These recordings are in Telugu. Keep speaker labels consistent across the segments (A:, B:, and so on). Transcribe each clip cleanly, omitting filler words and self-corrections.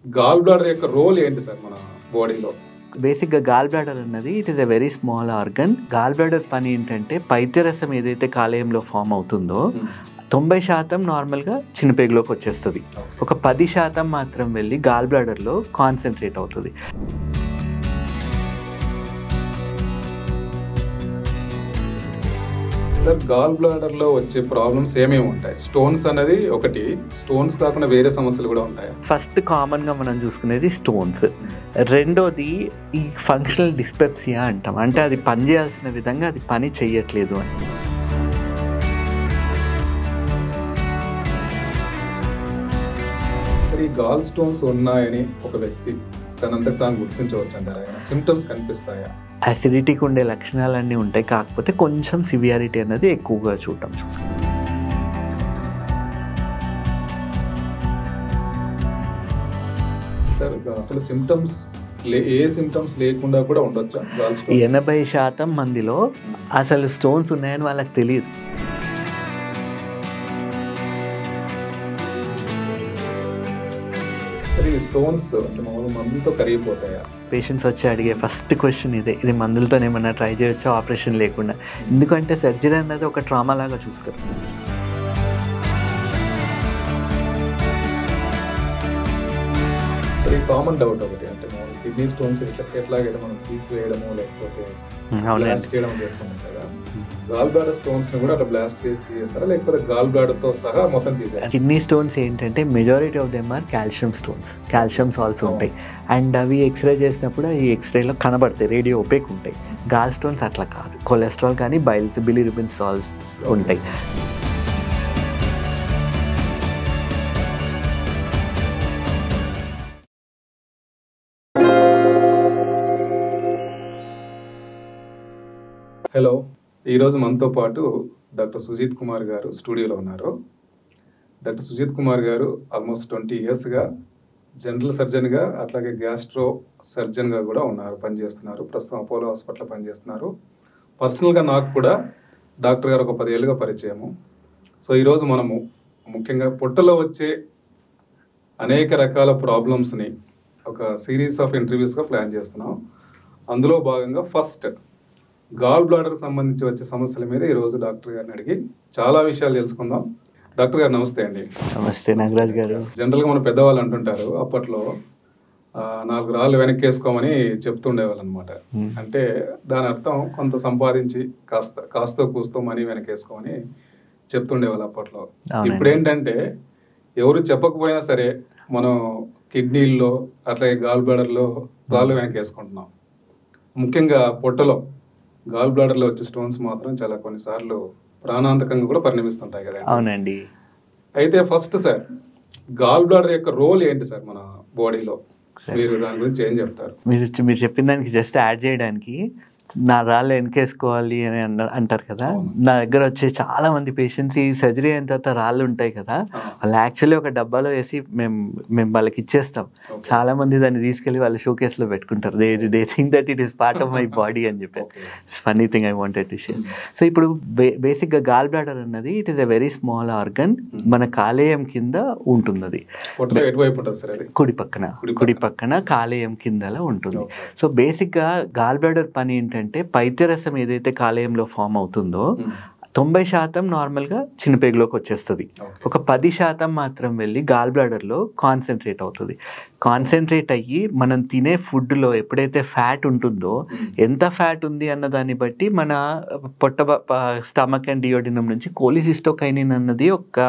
A: గాల్ బ్లాడర్ యొక్క రోల్ ఏంటి సార్ మన బాడీలో?
B: బేసిక్గా గాల్ బ్లాడర్ అన్నది it is a very small organ. Gall bladder పని ఏంటంటే పైత్యరసం ఏదైతే కాలేయంలో ఫామ్ అవుతుందో 90% నార్మల్గా చిన్నపేగులోకి వచ్చేస్తుంది. ఒక 10% మాత్రం వెళ్ళి గాల్ బ్లాడర్లో కాన్సన్ట్రేట్ అవుతుంది.
A: సార్ గాల్ బ్లాడర్లో వచ్చే ప్రాబ్లమ్స్ ఏమేమి ఉంటాయి? స్టోన్స్ అనేది ఒకటి, స్టోన్స్ కాకుండా వేరే సమస్యలు కూడా ఉంటాయి.
B: ఫస్ట్ కామన్గా మనం చూసుకునేది స్టోన్స్. రెండోది ఈ ఫంక్షనల్ డిస్పెప్సియా అంటాం, అంటే అది పని చేయాల్సిన విధంగా అది పని చెయ్యట్లేదు అని.
A: ఈ గాల్ స్టోన్స్ ఉన్నాయని ఒక వ్యక్తి తనంతకు తాను గుర్తించవచ్చు అంటారా? సిమ్టమ్స్ కనిపిస్తాయా?
B: అసిడిటీకి ఉండే లక్షణాలన్నీ ఉంటాయి, కాకపోతే కొంచెం సివియారిటీ అనేది ఎక్కువగా చూస్తాం.
A: సార్ అసలు సిమ్టమ్స్ ఏ సిమ్టమ్స్ లేకుండా కూడా ఉండొచ్చా?
B: 80% మందిలో అసలు స్టోన్స్ ఉన్నాయని వాళ్ళకి తెలియదు.
A: స్టోన్స్ మందులతో కరిగిపోతాయా?
B: పేషెంట్స్ వచ్చి అడిగే ఫస్ట్ క్వశ్చన్ ఇదే, ఇది మందులతో ఏమన్నా ట్రై చేయొచ్చా ఆపరేషన్ లేకుండా? ఎందుకంటే సర్జరీ అనేది ఒక ట్రామా లాగా చూస్తారు.
A: కామన్ డౌట్ ఒకటి, అంటే కిడ్నీ స్టోన్స్ ఎట్లాగైతే మనం తీసివేయడము లేకపోతే బ్లాస్ట్ చేయడం చేస్తున్నాం కదా, గాల్ బ్లాడర్ స్టోన్స్ ని కూడా అట్లా బ్లాస్ట్ చేసి తీసేస్తారా లేకపోతే గాల్ బ్లాడర్ తో సహా మొత్తం తీసేస్తారా?
B: కిడ్నీ స్టోన్స్ ఏంటంటే majority of them are calcium stones. Calciums also ఉంటాయి, అండ్ అవి ఎక్స్రే చేసినప్పుడు ఈ ఎక్స్రేలో కనబడతాయి, రేడియో ఒపేక్ ఉంటాయి. గాల్ స్టోన్స్ అట్లా కాదు, కొలెస్ట్రాల్ కానీ బిలిరుబిన్ సాల్ట్స్ ఉంటాయి.
A: హలో, ఈరోజు మనతో పాటు డాక్టర్ సుజిత్ కుమార్ గారు స్టూడియోలో ఉన్నారు. డాక్టర్ సుజిత్ కుమార్ గారు ఆల్మోస్ట్ 20 yearsగా జనరల్ సర్జన్గా అట్లాగే గ్యాస్ట్రో సర్జన్గా కూడా పనిచేస్తున్నారు. ప్రస్తుతం అపోలో హాస్పిటల్లో పనిచేస్తున్నారు. పర్సనల్గా నాకు కూడా డాక్టర్ గారు ఒక 10 ఏళ్ళుగా పరిచయము. సో ఈరోజు మనము ముఖ్యంగా పొట్టలో వచ్చే అనేక రకాల ప్రాబ్లమ్స్ని ఒక సిరీస్ ఆఫ్ ఇంటర్వ్యూస్గా ప్లాన్ చేస్తున్నాం. అందులో భాగంగా ఫస్ట్ గాల్ బ్లాడర్కి సంబంధించి వచ్చే సమస్యల మీద ఈరోజు డాక్టర్ గారిని అడిగి చాలా విషయాలు తెలుసుకుందాం. డాక్టర్ గారు నమస్తే అండి.
B: నమస్తే నాగరాజ్ గారు.
A: జనరల్గా మన పెద్దవాళ్ళు అంటుంటారు, అప్పట్లో 4 రాళ్ళు వెనక్కి వేసుకోమని చెప్తుండేవాళ్ళు అనమాట. అంటే దాని అర్థం కొంత సంపాదించి కాస్తో కూస్తో మనీ వెనకేసుకోమని చెప్తుండేవాళ్ళు అప్పట్లో. ఇప్పుడు ఏంటంటే ఎవరు చెప్పకపోయినా సరే మనం కిడ్నీల్లో అట్లాగే గాల్ బ్లాడర్లో రాళ్ళు వెనకేసుకుంటున్నాం. ముఖ్యంగా పొట్టలో గాల్ బ్లాడర్లో వచ్చే స్టోన్స్ మాత్రం చాలా కొన్నిసార్లు ప్రాణాంతకంగా కూడా పరిణమిస్తుంటాయి కదా.
B: అవునండి.
A: అయితే ఫస్ట్ సార్, గాల్ బ్లాడర్ యొక్క రోల్ ఏంటి సార్ మన బాడీలో? మీరు దాని గురించి ఏం చెప్తారు?
B: మీరు చెప్పిన దానికి జస్ట్ యాడ్ చేయడానికి, నా రాళ్ళు వెనకేసుకోవాలి అని అంటారు కదా, నా దగ్గర వచ్చే చాలా మంది పేషెంట్స్ ఈ సర్జరీ అయిన తర్వాత రాళ్ళు ఉంటాయి కదా, వాళ్ళు యాక్చువల్లీ ఒక డబ్బాలో వేసి మేము వాళ్ళకి ఇచ్చేస్తాం. చాలా మంది దాన్ని తీసుకెళ్ళి వాళ్ళ షోకేస్లో పెట్టుకుంటారు. They think that it is part of my body అని చెప్పి. Funny thing I wanted to share. So ఇప్పుడు బేసిక్గా గాల్ బ్లాడర్ అన్నది it is a very small organ. మన కాలేయం కింద ఉంటుంది. అది కుడి పక్కన కాలేయం కిందలో ఉంటుంది. సో బేసిక్గా గాల్ బ్లాడర్ పని ఏంటంటే పైత్యరసం ఏదైతే కాలేయంలో ఫామ్ అవుతుందో 90% నార్మల్గా చిన్నపేగులోకి వచ్చేస్తుంది. ఒక 10% మాత్రం వెళ్ళి గాల్ బ్లాడర్లో కాన్సన్ట్రేట్ అవుతుంది. కాన్సన్ట్రేట్ అయ్యి మనం తినే ఫుడ్లో ఎప్పుడైతే ఫ్యాట్ ఉంటుందో, ఎంత ఫ్యాట్ ఉంది అన్న దాన్ని బట్టి మన స్టమక్ అండ్ డియోడినం నుంచి కోలిసిస్టోకైనిన్ అన్నది ఒక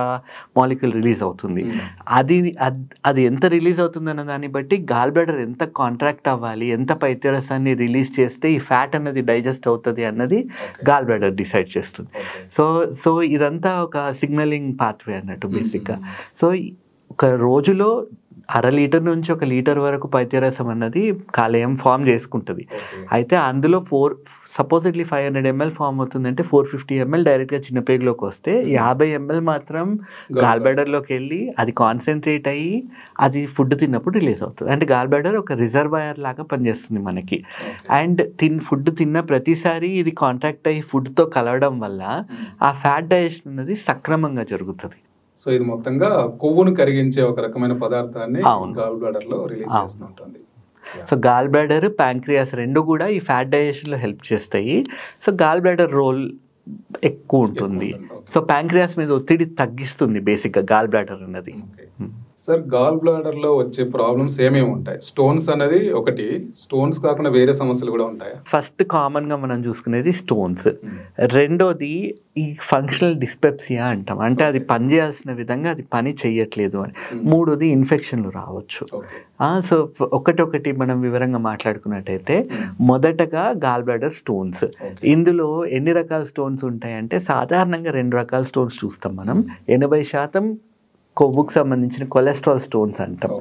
B: మాలిక్యూల్ రిలీజ్ అవుతుంది. అది ఎంత రిలీజ్ అవుతుంది అన్న దాన్ని బట్టి గాల్ బ్లాడర్ ఎంత కాంట్రాక్ట్ అవ్వాలి, ఎంత పైత్యరసాన్ని రిలీజ్ చేస్తే ఈ ఫ్యాట్ అన్నది డైజెస్ట్ అవుతుంది అన్నది గాల్ బ్లాడర్ డిసైడ్ చేస్తుంది. సో ఇదంతా ఒక సిగ్నలింగ్ పాత్వే అన్నట్టు బేసిక్గా. సో ఒక రోజులో 1/2 లీటర్ నుంచి 1 లీటర్ వరకు పైత్యరసం అన్నది కాలేయం ఫామ్ చేసుకుంటుంది. అయితే అందులో సపోజిట్లీ 500 ml ఫామ్ అవుతుందంటే 450 ml డైరెక్ట్గా చిన్నపేగులోకి వస్తే 50 ml మాత్రం గాల్ బ్లాడర్లోకి వెళ్ళి అది కాన్సన్ట్రేట్ అయ్యి అది ఫుడ్ తిన్నప్పుడు రిలీజ్ అవుతుంది. అంటే గాల్ బ్లాడర్ ఒక రిజర్వాయర్ లాగా పనిచేస్తుంది మనకి. అండ్ ఫుడ్ తిన్న ప్రతిసారి ఇది కాంటాక్ట్ అయ్యి ఫుడ్తో కలవడం వల్ల ఆ ఫ్యాట్ డైజెషన్ అనేది సక్రమంగా జరుగుతుంది.
A: సో ఇది మొత్తంగా కొవ్వును కరిగించే ఒక రకమైన పదార్థాన్ని
B: అవును.
A: గాల్ బ్లాడర్ లో రిలీజ్
B: అవును.
A: చేస్తూ ఉంటుంది.
B: సో గాల్ బ్లాడర్, ప్యాంక్రియాస్ రెండు కూడా ఈ ఫ్యాట్ డైజెషన్లో హెల్ప్ చేస్తాయి. సో గాల్ బ్లాడర్ రోల్ ఎక్కువ ఉంటుంది. సో ప్యాంక్రియాస్ మీద ఒత్తిడి తగ్గిస్తుంది బేసిక్గా గాల్ బ్లాడర్ అన్నది.
A: సార్, గాల్ బ్లాడర్ లో వచ్చే ప్రాబ్లమ్స్ ఏమేమి ఉంటాయి? స్టోన్స్ అనేది ఒకటి, స్టోన్స్ కాకుండా వేరే సమస్యలు కూడా ఉంటాయా?
B: ఫస్ట్ కామన్ గా మనం చూసుకునేది స్టోన్స్. రెండోది ఈ ఫంక్షనల్ డిస్పెప్సియా అంటాం, అంటే అది పని చేయాల్సిన విధంగా అది పని చెయ్యట్లేదు అని. మూడోది ఇన్ఫెక్షన్లు రావచ్చు. సో ఒకటి మనం వివరంగా మాట్లాడుకున్నట్టయితే, మొదటగా గాల్ బ్లాడర్ స్టోన్స్. ఇందులో ఎన్ని రకాల స్టోన్స్ ఉంటాయంటే సాధారణంగా 2 రకాల స్టోన్స్ చూస్తాం మనం. 80% కొవ్వుకు సంబంధించిన కొలెస్ట్రాల్ స్టోన్స్ అంటాం,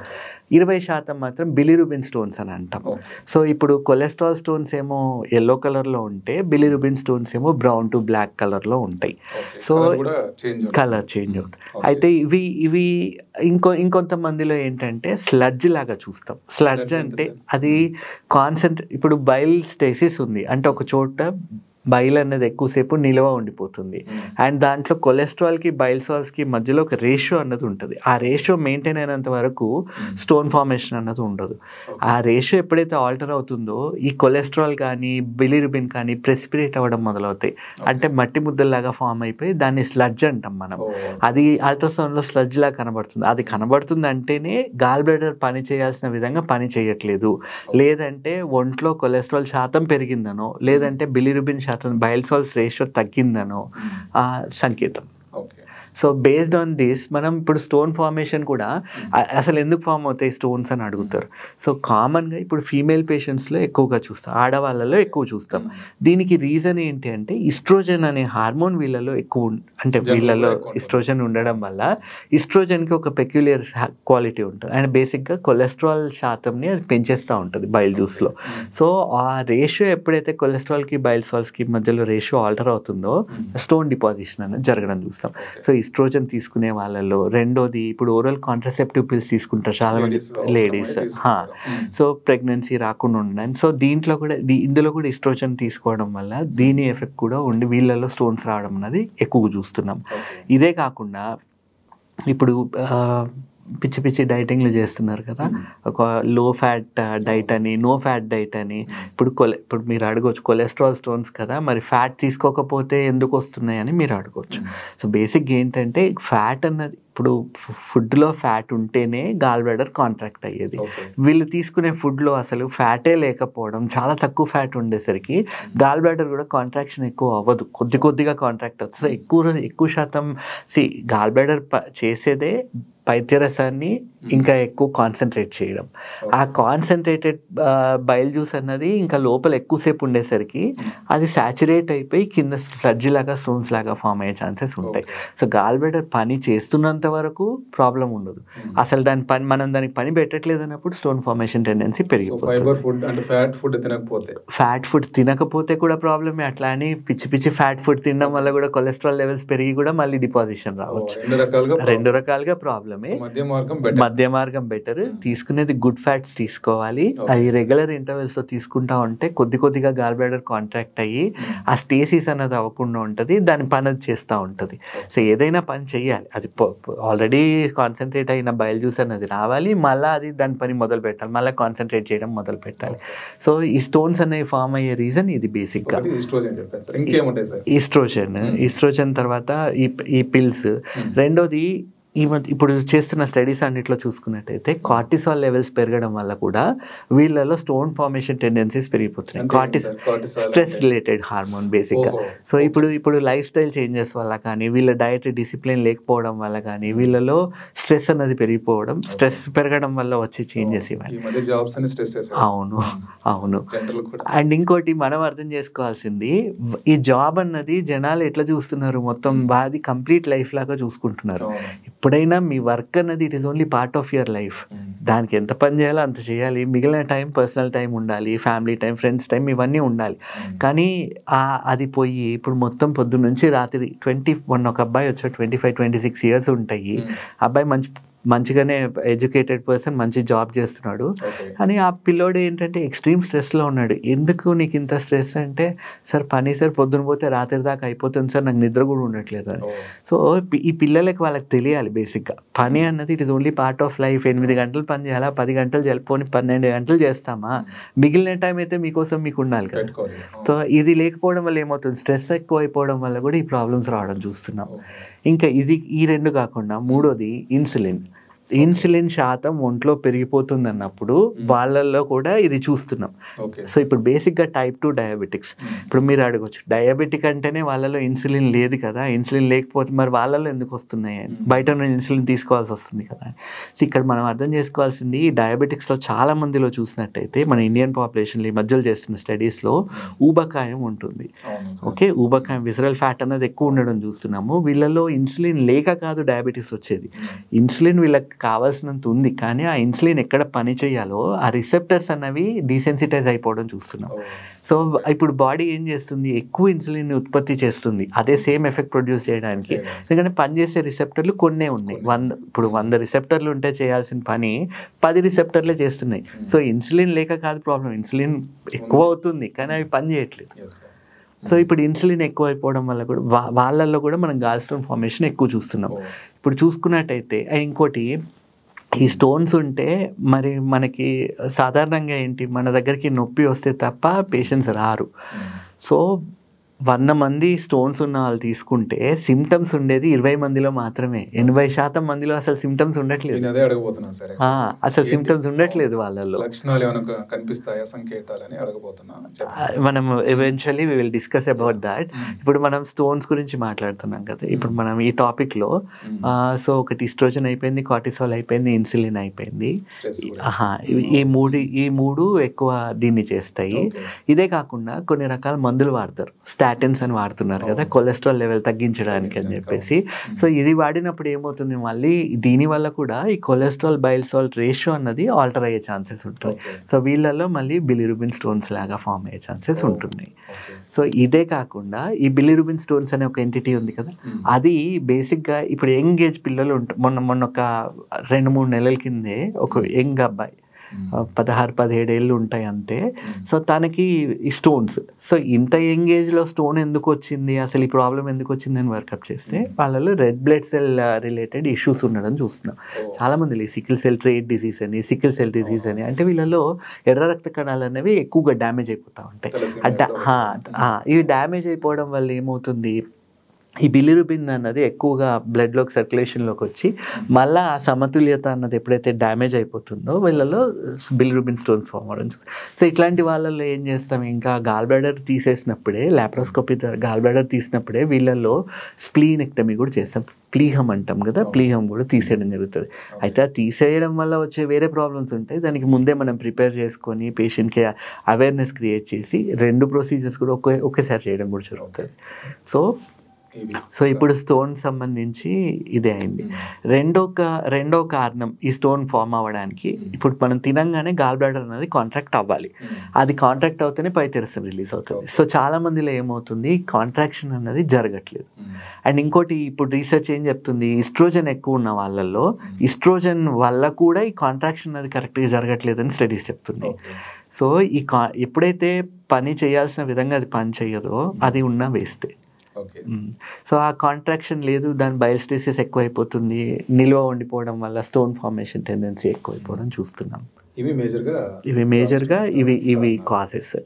B: 20% మాత్రం బిలిరుబిన్ స్టోన్స్ అని అంటాం. సో ఇప్పుడు కొలెస్ట్రాల్ స్టోన్స్ ఏమో ఎల్లో కలర్లో ఉంటే, బిలిరుబిన్ స్టోన్స్ ఏమో బ్రౌన్ టు బ్లాక్ కలర్లో ఉంటాయి. సో కలర్ చేంజ్ అవుతుంది. అయితే ఇవి ఇంకొంతమందిలో ఏంటంటే స్లడ్జ్ లాగా చూస్తాం. స్లడ్జ్ అంటే అది ఇప్పుడు బైల్ స్టేసిస్ ఉంది, అంటే ఒక చోట బైల్ అనేది ఎక్కువసేపు నిల్వ ఉండిపోతుంది. అండ్ దాంట్లో కొలెస్ట్రాల్కి బైల్ సాల్స్కి మధ్యలో ఒక రేషియో అన్నది ఉంటుంది. ఆ రేషియో మెయింటైన్ అయినంత వరకు స్టోన్ ఫార్మేషన్ అన్నది ఉండదు. ఆ రేషియో ఎప్పుడైతే ఆల్టర్ అవుతుందో ఈ కొలెస్ట్రాల్ కానీ బిలిరుబిన్ కానీ ప్రెసిపిరేట్ అవ్వడం మొదలవుతాయి. అంటే మట్టి ముద్దల్లాగా ఫామ్ అయిపోయి దాన్ని స్లడ్జ్ అంటాం మనం. అది అల్ట్రాసౌండ్లో స్లడ్జ్ లాగా కనబడుతుంది. అది కనబడుతుంది అంటేనే గాల్ బ్లాడర్ పని చేయాల్సిన విధంగా పని చేయట్లేదు, లేదంటే ఒంట్లో కొలెస్ట్రాల్ శాతం పెరిగిందనో, లేదంటే బిలిరుబిన్ బైల్ సాల్స్ రేషియో తగ్గిందనో సంకేతం. సో బేస్డ్ ఆన్ దిస్ మనం ఇప్పుడు స్టోన్ ఫార్మేషన్ కూడా అసలు ఎందుకు ఫామ్ అవుతాయి స్టోన్స్ అని అడుగుతారు. సో కామన్గా ఇప్పుడు ఫీమేల్ పేషెంట్స్లో ఎక్కువగా చూస్తాం, ఆడవాళ్ళలో ఎక్కువ చూస్తాం. దీనికి రీజన్ ఏంటి అంటే ఈస్ట్రోజన్ అనే హార్మోన్ వీళ్ళలో ఎక్కువ, అంటే వీళ్ళలో ఈస్ట్రోజన్ ఉండడం వల్ల ఈస్ట్రోజన్కి ఒక పెక్యులియర్ క్వాలిటీ ఉంటుంది, అండ్ బేసిక్గా కొలెస్ట్రాల్ శాతంని అది పెంచేస్తూ ఉంటుంది బైల్ జ్యూస్లో. సో ఆ రేషియో ఎప్పుడైతే కొలెస్ట్రాల్కి బైల్ సాల్స్కి మధ్యలో రేషియో ఆల్టర్ అవుతుందో స్టోన్ డిపాజిషన్ అనేది జరగడం చూస్తాం. సో ఈస్ట్రోజన్ తీసుకునే వాళ్ళలో, రెండోది ఇప్పుడు ఓరల్ కాంట్రసెప్టివ్ పిల్స్ తీసుకుంటారు చాలా మంది లేడీస్, సో ప్రెగ్నెన్సీ రాకుండా ఉండడానికి. సో ఇందులో కూడా ఈస్ట్రోజన్ తీసుకోవడం వల్ల దీని ఎఫెక్ట్ కూడా ఉండి వీళ్ళలో స్టోన్స్ రావడం అనేది ఎక్కువ చూస్తున్నాం. ఇదే కాకుండా ఇప్పుడు పిచ్చి డైటింగ్లు చేస్తున్నారు కదా, ఒక లో ఫ్యాట్ డైట్ అని, నో ఫ్యాట్ డైట్ అని. ఇప్పుడు మీరు అడగవచ్చు కొలెస్ట్రాల్ స్టోన్స్ కదా, మరి ఫ్యాట్ తీసుకోకపోతే ఎందుకు వస్తున్నాయి అని మీరు అడగవచ్చు. సో బేసిక్గా ఏంటంటే ఫ్యాట్ అన్నది ఇప్పుడు ఫుడ్లో ఫ్యాట్ ఉంటేనే గాల్ బ్లాడర్ కాంట్రాక్ట్ అయ్యేది. వీళ్ళు తీసుకునే ఫుడ్లో అసలు ఫ్యాటే లేకపోవడం, చాలా తక్కువ ఫ్యాట్ ఉండేసరికి గాల్ బ్లాడర్ కూడా కాంట్రాక్షన్ ఎక్కువ అవ్వదు, కొద్దిగా కాంట్రాక్ట్ అవుతుంది. సో ఎక్కువ శాతం గాల్ బ్లాడర్ చేసేదే పైత్యరసాన్ని ఇంకా ఎక్కువ కాన్సన్ట్రేట్ చేయడం. ఆ కాన్సన్ట్రేటెడ్ బైల్ జ్యూస్ అన్నది ఇంకా లోపల ఎక్కువసేపు ఉండేసరికి అది సాచురేట్ అయిపోయి కింద స్లడ్జ్ లాగా స్టోన్స్ లాగా ఫామ్ అయ్యే ఛాన్సెస్ ఉంటాయి. సో గాల్ బ్లాడర్ పని చేస్తున్నంత వరకు ప్రాబ్లం ఉండదు, అసలు మనం దానికి పని పెట్టట్లేదు అన్నప్పుడు స్టోన్ ఫార్మేషన్ టెండెన్సీ పెరిగిపోతుంది. ఫ్యాట్ ఫుడ్ తినకపోతే కూడా ప్రాబ్లమే, అట్లా అని పిచ్చి ఫ్యాట్ ఫుడ్ తినడం వల్ల కూడా కొలెస్ట్రాల్ లెవెల్స్ పెరిగి కూడా మళ్ళీ డిపాజిషన్ రావచ్చు. రెండు రకాలుగా ప్రాబ్లమే. మధ్య మార్గం బెటర్. తీసుకునేది గుడ్ ఫ్యాట్స్ తీసుకోవాలి, అది రెగ్యులర్ ఇంటర్వెల్స్ లో తీసుకుంటా ఉంటే కొద్దిగా గాల్ బ్లాడర్ కాంట్రాక్ట్ అయ్యి ఆ స్టేసిస్ అన్నది అవ్వకుండా ఉంటుంది, దాని పని అది చేస్తూ ఉంటుంది. సో ఏదైనా పని చెయ్యాలి, అది ఆల్రెడీ కాన్సన్ట్రేట్ అయిన బైల్ జ్యూస్ అన్నది రావాలి, మళ్ళీ అది దాని పని మొదలు పెట్టాలి, మళ్ళీ కాన్సన్ట్రేట్ చేయడం మొదలు పెట్టాలి. సో ఈ స్టోన్స్ అనేవి ఫామ్ అయ్యే రీజన్ ఇది బేసిక్గా ఈస్ట్రోజన్. తర్వాత ఈ పిల్స్. రెండోది ఇప్పుడు చేస్తున్న స్టడీస్ అన్నిట్లో చూసుకున్నట్టయితే కార్టిసాల్ లెవెల్స్ పెరగడం వల్ల కూడా వీళ్ళలో స్టోన్ ఫార్మేషన్ టెండెన్సీస్ పెరిగిపోతున్నాయి. స్ట్రెస్ రిలేటెడ్ హార్మోన్ బేసిక్గా. సో ఇప్పుడు లైఫ్ స్టైల్ చేంజెస్ వల్ల కానీ, వీళ్ళ డైట్ డిసిప్లిన్ లేకపోవడం వల్ల కానీ వీళ్ళలో స్ట్రెస్ అన్నది పెరిగిపోవడం, స్ట్రెస్ పెరగడం వల్ల వచ్చే చేంజెస్ ఇవన్నీ. అవును. అండ్ ఇంకోటి మనం అర్థం చేసుకోవాల్సింది, ఈ జాబ్ అన్నది జనాలు ఎట్లా చూస్తున్నారు, మొత్తం బాది కంప్లీట్ లైఫ్ లాగా చూసుకుంటున్నారు. ఎప్పుడైనా మీ వర్క్ అన్నది it is only part of your life, దానికి ఎంత పని చేయాలో అంత చేయాలి, మిగిలిన టైం పర్సనల్ టైం ఉండాలి, ఫ్యామిలీ టైం, ఫ్రెండ్స్ టైం, ఇవన్నీ ఉండాలి. కానీ అది పోయి ఇప్పుడు మొత్తం పొద్దున్న నుంచి రాత్రి ఒక అబ్బాయి వచ్చాడు 25-26 years ఉంటాయి, అబ్బాయి మంచి మంచిగానే ఎడ్యుకేటెడ్ పర్సన్, మంచి జాబ్ చేస్తున్నాడు. కానీ ఆ పిల్లోడు ఏంటంటే ఎక్స్ట్రీమ్ స్ట్రెస్లో ఉన్నాడు. ఎందుకు నీకు ఇంత స్ట్రెస్ అంటే, సార్ పని సార్ పొద్దున పోతే రాత్రి దాకా అయిపోతుంది సార్, నాకు నిద్ర కూడా ఉండట్లేదు అని. సో ఈ పిల్లలకి వాళ్ళకి తెలియాలి బేసిక్గా పని అన్నది it is only part of life. 8 గంటలు పని చేయాలా, 10 గంటలు జరుపుకొని 12 గంటలు చేస్తామా, మిగిలిన టైం అయితే మీకోసం మీకు ఉండాలి కదా. సో ఇది లేకపోవడం వల్ల ఏమవుతుంది, స్ట్రెస్ ఎక్కువ అయిపోవడం వల్ల కూడా ఈ ప్రాబ్లమ్స్ రావడం చూస్తున్నాం. ఇంకా ఈ రెండు కాకుండా మూడోది ఇన్సులిన్ శాతం ఒంట్లో పెరిగిపోతుంది అన్నప్పుడు వాళ్ళల్లో కూడా ఇది చూస్తున్నాం. సో ఇప్పుడు బేసిక్గా టైప్ 2 డయాబెటిక్స్, ఇప్పుడు మీరు అడగొచ్చు డయాబెటిక్ అంటేనే వాళ్ళలో ఇన్సులిన్ లేదు కదా, ఇన్సులిన్ లేకపోతే మరి వాళ్ళలో ఎందుకు వస్తున్నాయి అని, బయట నుంచి ఇన్సులిన్ తీసుకోవాల్సి వస్తుంది కదా. సో ఇక్కడ మనం అర్థం చేసుకోవాల్సింది, ఈ డయాబెటిక్స్లో చాలా మందిలో చూసినట్టయితే మన ఇండియన్ పాపులేషన్లో ఈ మధ్యలో చేస్తున్న స్టడీస్లో ఊబకాయం ఉంటుంది. ఓకే, ఊబకాయం విజరల్ ఫ్యాట్ అనేది ఎక్కువ ఉండడం చూస్తున్నాము. వీళ్ళలో ఇన్సులిన్ లేక కాదు డయాబెటీస్ వచ్చేది, ఇన్సులిన్ వీళ్ళకి కావాల్సినంత ఉంది, కానీ ఆ ఇన్సులిన్ ఎక్కడ పని చేయాలో ఆ రిసెప్టర్స్ అన్నవి డీసెన్సిటైజ్ అయిపోవడం చూస్తున్నాం. సో ఇప్పుడు బాడీ ఏం చేస్తుంది, ఎక్కువ ఇన్సులిన్ ఉత్పత్తి చేస్తుంది అదే సేమ్ ఎఫెక్ట్ ప్రొడ్యూస్ చేయడానికి. ఎందుకంటే పనిచేసే రిసెప్టర్లు కొన్నే ఉన్నాయి. 100 రిసెప్టర్లు ఉంటే చేయాల్సిన పని 10 రిసెప్టర్లే చేస్తున్నాయి. సో ఇన్సులిన్ లేక కాదు ప్రాబ్లం, ఇన్సులిన్ ఎక్కువ అవుతుంది కానీ అవి పని చేయట్లేదు. సో ఇప్పుడు ఇన్సులిన్ ఎక్కువ అయిపోవడం వల్ల కూడా వాళ్ళల్లో కూడా మనం గాల్ స్టోన్ ఫార్మేషన్ ఎక్కువ చూస్తున్నాం. ఇప్పుడు చూసుకున్నట్టయితే ఇంకోటి, ఈ స్టోన్స్ ఉంటే మరి మనకి సాధారణంగా ఏంటి, మన దగ్గరికి నొప్పి వస్తే తప్ప పేషెంట్స్ రారు. సో 100 మంది స్టోన్స్ ఉన్న వాళ్ళు తీసుకుంటే సిమ్టమ్స్ ఉండేది 20 మందిలో మాత్రమే. 80% మందిలో అసలు సిమ్టమ్స్ ఉండట్లేదు. అసలు సిమ్టమ్స్ ఉండట్లేదు వాళ్ళల్లో. మనం eventually we will discuss about that. ఇప్పుడు మనం స్టోన్స్ గురించి మాట్లాడుతున్నాం కదా, ఇప్పుడు మనం ఈ టాపిక్లో సో ఒకటి ఈస్ట్రోజన్ అయిపోయింది, కార్టిసాల్ అయిపోయింది, ఇన్సులిన్ అయిపోయింది. ఈ మూడు ఎక్కువ దీన్ని చేస్తాయి. ఇదే కాకుండా కొన్ని రకాల మందులు వాడతారు, స్టాటిన్స్ అని వాడుతున్నారు కదా, కొలెస్ట్రాల్ లెవెల్ తగ్గించడానికి అని చెప్పేసి. సో ఇది వాడినప్పుడు ఏమవుతుంది, మళ్ళీ దీనివల్ల కూడా ఈ కొలెస్ట్రాల్ బైల్ సాల్ట్ రేషియో అన్నది ఆల్టర్ అయ్యే ఛాన్సెస్ ఉంటాయి. సో వీళ్ళల్లో మళ్ళీ బిలిరుబిన్ స్టోన్స్ లాగా ఫామ్ అయ్యే ఛాన్సెస్ ఉంటున్నాయి. సో ఇదే కాకుండా ఈ బిలిరుబిన్ స్టోన్స్ అనే ఒక ఎంటిటీ ఉంది కదా, అది బేసిక్గా ఇప్పుడు యంగ్ ఏజ్ పిల్లలు మొన్న ఒక 2-3 నెలల కిందే ఒక యంగ్ అబ్బాయి 16-17 ఏళ్ళు ఉంటాయి అంతే. సో తనకి ఈ స్టోన్స్, సో ఇంత యంగ్ ఏజ్లో స్టోన్ ఎందుకు వచ్చింది, అసలు ఈ ప్రాబ్లం ఎందుకు వచ్చింది అని వర్కప్ చేస్తే వాళ్ళలో red blood cell related issues ఉండడం చూస్తున్నాం. చాలామంది సికిల్ సెల్ ట్రేట్ డిసీజ్ అని, సికిల్ సెల్ డిసీజ్ అని, అంటే వీళ్ళలో ఎర్ర రక్త కణాలు అనేవి ఎక్కువగా డ్యామేజ్ అయిపోతూ ఉంటాయి. ఇవి డ్యామేజ్ అయిపోవడం వల్ల ఏమవుతుంది, ఈ బిలిరుబిన్ అన్నది ఎక్కువగా బ్లడ్లోకి సర్క్యులేషన్లోకి వచ్చి మళ్ళీ ఆ సమతుల్యత అన్నది ఎప్పుడైతే డ్యామేజ్ అయిపోతుందో వీళ్ళలో బిలిరుబిన్ స్టోన్స్ ఫామ్ అవ్వడం. సో ఇట్లాంటి వాళ్ళల్లో ఏం చేస్తాం, ఇంకా గాల్ బ్లాడర్ తీసేసినప్పుడే, లాప్రోస్కోపీ గాల్ బ్లాడర్ తీసినప్పుడే వీళ్ళల్లో స్ప్లీనెక్టమీ కూడా చేస్తాం. ప్లీహం అంటాం కదా, ప్లీహం కూడా తీసేయడం జరుగుతుంది. అయితే ఆ తీసేయడం వల్ల వచ్చే వేరే ప్రాబ్లమ్స్ ఉంటాయి, దానికి ముందే మనం ప్రిపేర్ చేసుకొని పేషెంట్కి అవేర్నెస్ క్రియేట్ చేసి 2 ప్రొసీజర్స్ కూడా ఒకేసారి చేయడం కూడా జరుగుతుంది. సో ఇప్పుడు స్టోన్ సంబంధించి ఇదే అయింది. రెండో కారణం ఈ స్టోన్ ఫామ్ అవ్వడానికి, ఇప్పుడు మనం తినంగానే గాల్ బ్లాడర్ అనేది కాంట్రాక్ట్ అవ్వాలి, అది కాంట్రాక్ట్ అవుతేనే పైత్యరసం రిలీజ్ అవుతుంది. సో చాలా మందిలో ఏమవుతుంది, కాంట్రాక్షన్ అనేది జరగట్లేదు. అండ్ ఇంకోటి, ఇప్పుడు రీసెర్చ్ ఏం చెప్తుంది, ఈస్ట్రోజన్ ఎక్కువ ఉన్న వాళ్ళల్లో ఈస్ట్రోజన్ వల్ల కూడా ఈ కాంట్రాక్షన్ అనేది కరెక్ట్గా జరగట్లేదని స్టడీస్ చెప్తున్నాయి. సో ఎప్పుడైతే పని చేయాల్సిన విధంగా అది పని చేయదో అది ఉన్న వేస్టే. సో ఆ కాంట్రాక్షన్ లేదు, దాని బయోస్టేసిస్ ఎక్కువైపోతుంది, నిల్వ ఉండిపోవడం వల్ల స్టోన్ ఫార్మేషన్ టెండెన్సీ ఎక్కువైపోవడం చూస్తున్నాం. ఇవి మేజర్గా ఇవి కాజెస్.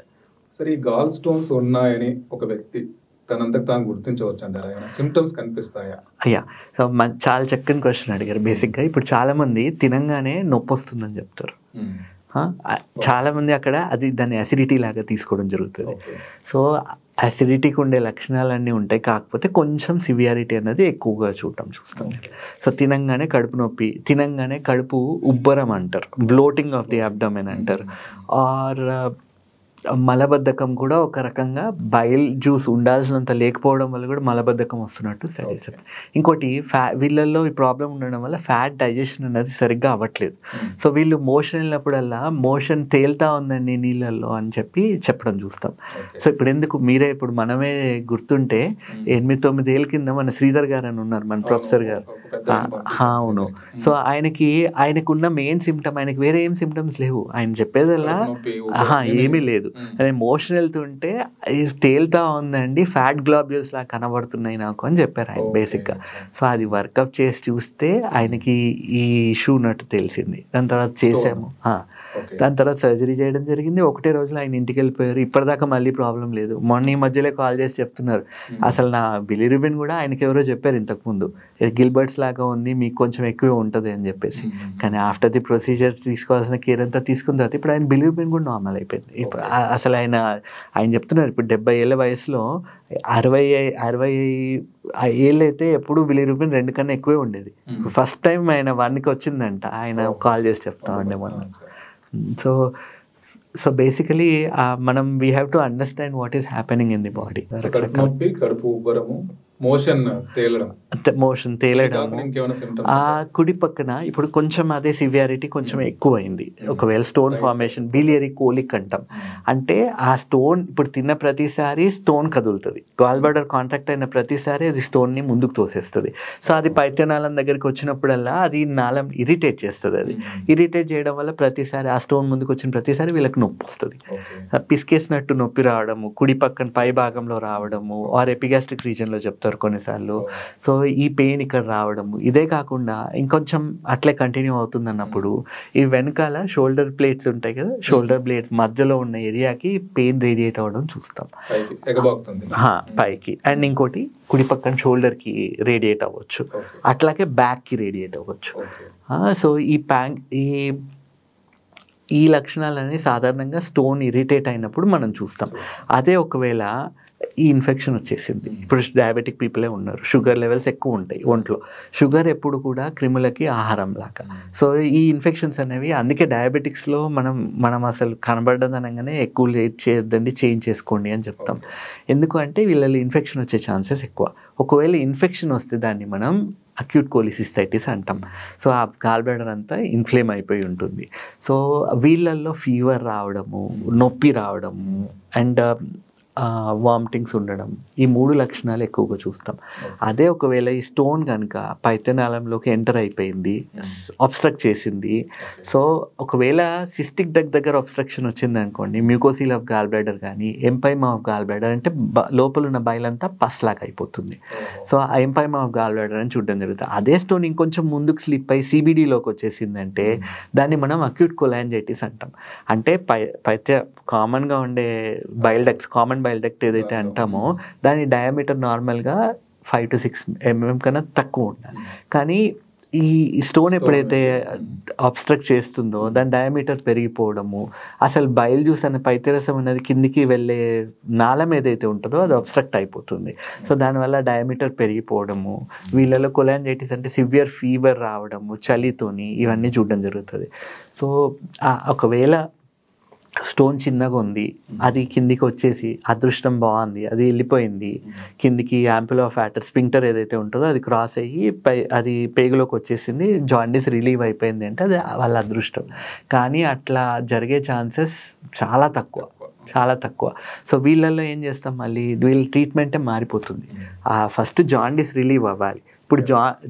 A: సరే, ఈ గాల్ స్టోన్స్ ఉన్నాయని ఒక వ్యక్తి తనంతకు తాను గుర్తించవచ్చు అంటారా, సిమ్టమ్స్ కనిపిస్తాయా?
B: అయ్యా, సో చాలా చక్కని క్వశ్చన్ అడిగారు. బేసిక్గా ఇప్పుడు చాలామంది తినంగానే నొప్పి వస్తుందని చెప్తారు. చాలామంది అక్కడ దాన్ని అసిడిటీ లాగా తీసుకోవడం జరుగుతుంది. సో అసిడిటీకి ఉండే లక్షణాలన్నీ ఉంటాయి, కాకపోతే కొంచెం సివియారిటీ అనేది ఎక్కువగా చూస్తాం. సో తినంగానే కడుపు నొప్పి, తినంగానే కడుపు ఉబ్బరం అంటారు, బ్లోటింగ్ ఆఫ్ ది అబ్డమెన్ అంటారు. ఆర్ మలబద్ధకం కూడా ఒక రకంగా బైల్ జ్యూస్ ఉండాల్సినంత లేకపోవడం వల్ల కూడా మలబద్ధకం వస్తున్నట్టు స్టడీస్ చెప్తాయి. ఇంకోటి, వీళ్ళల్లో ఈ ప్రాబ్లం ఉండడం వల్ల ఫ్యాట్ డైజెషన్ అనేది సరిగ్గా అవ్వట్లేదు. సో వీళ్ళు మోషన్ వెళ్ళినప్పుడల్లా మోషన్ తేలుతా ఉందండి నీళ్ళల్లో అని చెప్పడం చూస్తాం. సో ఇప్పుడు మనమే గుర్తుంటే 8-9 ఏళ్ళ కింద మన శ్రీధర్ గారు అని ఉన్నారు, మన ప్రొఫెసర్ గారు, అవును. సో ఆయనకున్న మెయిన్ సిమ్టమ్, ఆయనకి వేరే ఏం సిమ్టమ్స్ లేవు. ఆయన చెప్పేదల్లా ఏమీ లేదు. అదే మోషన్ వెళ్తుంటే తేలుతా ఉందండి, ఫ్యాట్ గ్లోబ్యూల్స్ లా కనబడుతున్నాయి నాకు అని చెప్పారు ఆయన బేసిక్గా. సో అది వర్కప్ చేసి చూస్తే ఆయనకి ఈ ఇష్యూ ఉన్నట్టు తెలిసింది. దాని తర్వాత చేసాము, దాని తర్వాత సర్జరీ చేయడం జరిగింది. ఒకటే రోజులో ఆయన ఇంటికి వెళ్ళిపోయారు. ఇప్పటిదాకా మళ్ళీ ప్రాబ్లం లేదు. మొన్న ఈ మధ్యలో కాల్ చేసి చెప్తున్నారు, అసలు నా బిలిరుబిన్ కూడా ఆయనకి ఎవరో చెప్పారు ఇంతకుముందు, గిల్బర్ట్స్ లాగా ఉంది, మీకు కొంచెం ఎక్కువ ఉంటుంది అని చెప్పేసి. కానీ ఆఫ్టర్ ది ప్రొసీజర్ తీసుకోవాల్సిన కేర్ అంతా తీసుకున్న తర్వాత ఇప్పుడు ఆయన బిలిరుబిన్ కూడా నార్మల్ అయిపోయింది. ఇప్పుడు అసలు ఆయన చెప్తున్నారు, ఇప్పుడు 70 ఏళ్ళ వయసులో 60 ఏళ్ళు అయితే ఎప్పుడు బిలిరుబిన్ 2 కన్నా ఎక్కువే ఉండేది. ఫస్ట్ టైం ఆయన 1కి వచ్చిందంట. ఆయన కాల్ చేసి చెప్తా ఉండే మొన్న. సో బేసికలీ మనం we have to understand what is happening in the body.
A: కడుపు ఉబ్బరము, మోషన్ తేలడం,
B: ఆ కుడి పక్కన ఇప్పుడు కొంచెం అదే సివియారిటీ కొంచెం ఎక్కువ అయింది. ఒకవేళ స్టోన్ ఫార్మేషన్, బిలియరీ కోలిక్ అంటాం. అంటే ఆ స్టోన్ ఇప్పుడు తిన్న ప్రతిసారి స్టోన్ కదులుతుంది. గాల్ బ్లాడర్ కాంట్రాక్ట్ అయిన ప్రతిసారి అది స్టోన్ని ముందుకు తోసేస్తుంది. సో అది పైత్యనాళం దగ్గరికి వచ్చినప్పుడల్లా అది నాళం ఇరిటేట్ చేస్తుంది. అది ఇరిటేట్ చేయడం వల్ల ప్రతిసారి ఆ స్టోన్ ముందుకు వచ్చిన ప్రతిసారి వీళ్ళకి నొప్పి వస్తుంది. పిసికేసినట్టు నొప్పి రావడము, కుడి పక్కన పై భాగంలో రావడము, ఆర్ ఎపిగాస్ట్రిక్ రీజన్లో చెప్తారు కొన్నిసార్లు. సో ఈ పెయిన్ ఇక్కడ రావడము, ఇదే కాకుండా ఇంకొంచెం అట్లే కంటిన్యూ అవుతుంది అన్నప్పుడు ఈ వెనకాల షోల్డర్ ప్లేట్స్ ఉంటాయి కదా, షోల్డర్ ప్లేట్స్ మధ్యలో ఉన్న ఏరియాకి పెయిన్ రేడియేట్ అవ్వడం చూస్తాం పైకి. అండ్ ఇంకోటి కుడి పక్కన షోల్డర్కి రేడియేట్ అవ్వచ్చు, అట్లాగే బ్యాక్కి రేడియేట్ అవ్వచ్చు. సో ఈ లక్షణాలని సాధారణంగా స్టోన్ ఇరిటేట్ అయినప్పుడు మనం చూస్తాం. అదే ఒకవేళ ఈ ఇన్ఫెక్షన్ వచ్చేసింది, ఇప్పుడు డయాబెటిక్ పీపులే ఉన్నారు, షుగర్ లెవెల్స్ ఎక్కువ ఉంటాయి ఒంట్లో. షుగర్ ఎప్పుడు కూడా క్రిములకి ఆహారం లాగా. సో ఈ ఇన్ఫెక్షన్స్ అనేవి అందుకే డయాబెటిక్స్లో మనం అసలు కనబడదనగానే ఎక్కువ లేట్ చేయొద్దండి, చేంజ్ చేసుకోండి అని చెప్తాం. ఎందుకు అంటే వీళ్ళలో ఇన్ఫెక్షన్ వచ్చే ఛాన్సెస్ ఎక్కువ. ఒకవేళ ఇన్ఫెక్షన్ వస్తే దాన్ని మనం అక్యూట్ కోలిసిస్టైటిస్ అంటాం. సో ఆ గాల్ బ్లాడర్ అంతా ఇన్ఫ్లేమ్ అయిపోయి ఉంటుంది. సో వీళ్ళల్లో ఫీవర్ రావడము, నొప్పి రావడము అండ్ వామిటింగ్స్ ఉండడం, ఈ 3 లక్షణాలు ఎక్కువగా చూస్తాం. అదే ఒకవేళ ఈ స్టోన్ కనుక పైత్యనాళంలోకి ఎంటర్ అయిపోయింది, అబ్స్ట్రక్ట్ చేసింది. సో ఒకవేళ సిస్టిక్ డక్ దగ్గర అబ్స్ట్రక్షన్ వచ్చింది అనుకోండి, మ్యూకోసీల్ ఆఫ్ గాల్ బ్లాడర్ కానీ ఎంపైమా ఆఫ్ గాల్ బ్లాడర్ అంటే లోపల ఉన్న బయలంతా పస్లాగా అయిపోతుంది. సో ఆ ఎంపైమా ఆఫ్ గాల్ బ్లాడర్ అని చూడడం జరుగుతుంది. అదే స్టోన్ ఇంకొంచెం ముందుకు స్లిప్ అయి సిబిడిలోకి వచ్చేసిందంటే దాన్ని మనం అక్యూట్ కొలాంజైటిస్ అంటాం. అంటే కామన్గా ఉండే bile ducts, common bile duct ఏదైతే అంటామో దాని డయామీటర్ నార్మల్గా 5 to 6 mm కన్నా తక్కువ ఉండాలి. కానీ ఈ స్టోన్ ఎప్పుడైతే అబ్స్ట్రక్ట్ చేస్తుందో దాని డయామీటర్ పెరిగిపోవడము, అసలు బైల్ జ్యూస్ అనే పైత్యరసం అనేది కిందికి వెళ్ళే నాళం ఏదైతే ఉంటుందో అది అబ్స్ట్రక్ట్ అయిపోతుంది. సో దానివల్ల డయామీటర్ పెరిగిపోవడము, వీళ్ళలో కొలాంజైటిస్ అంటే సివియర్ ఫీవర్ రావడము, చలితోని ఇవన్నీ చూడడం జరుగుతుంది. సో ఒకవేళ స్టోన్ చిన్నగా ఉంది, అది కిందికి వచ్చేసి అదృష్టం బాగుంది, అది వెళ్ళిపోయింది కిందికి, యాంపుల్ ఆఫ్ వాటర్ స్పింక్టర్ ఏదైతే ఉంటుందో అది క్రాస్ అయ్యి అది పేగులోకి వచ్చేసింది, జాండీస్ రిలీవ్ అయిపోయింది అంటే అది వాళ్ళ అదృష్టం. కానీ అట్లా జరిగే ఛాన్సెస్ చాలా తక్కువ. సో వీళ్ళల్లో ఏం చేస్తాం, మళ్ళీ వీళ్ళ ట్రీట్మెంటే మారిపోతుంది. ఫస్ట్ జాండీస్ రిలీవ్ అవ్వాలి. ఇప్పుడు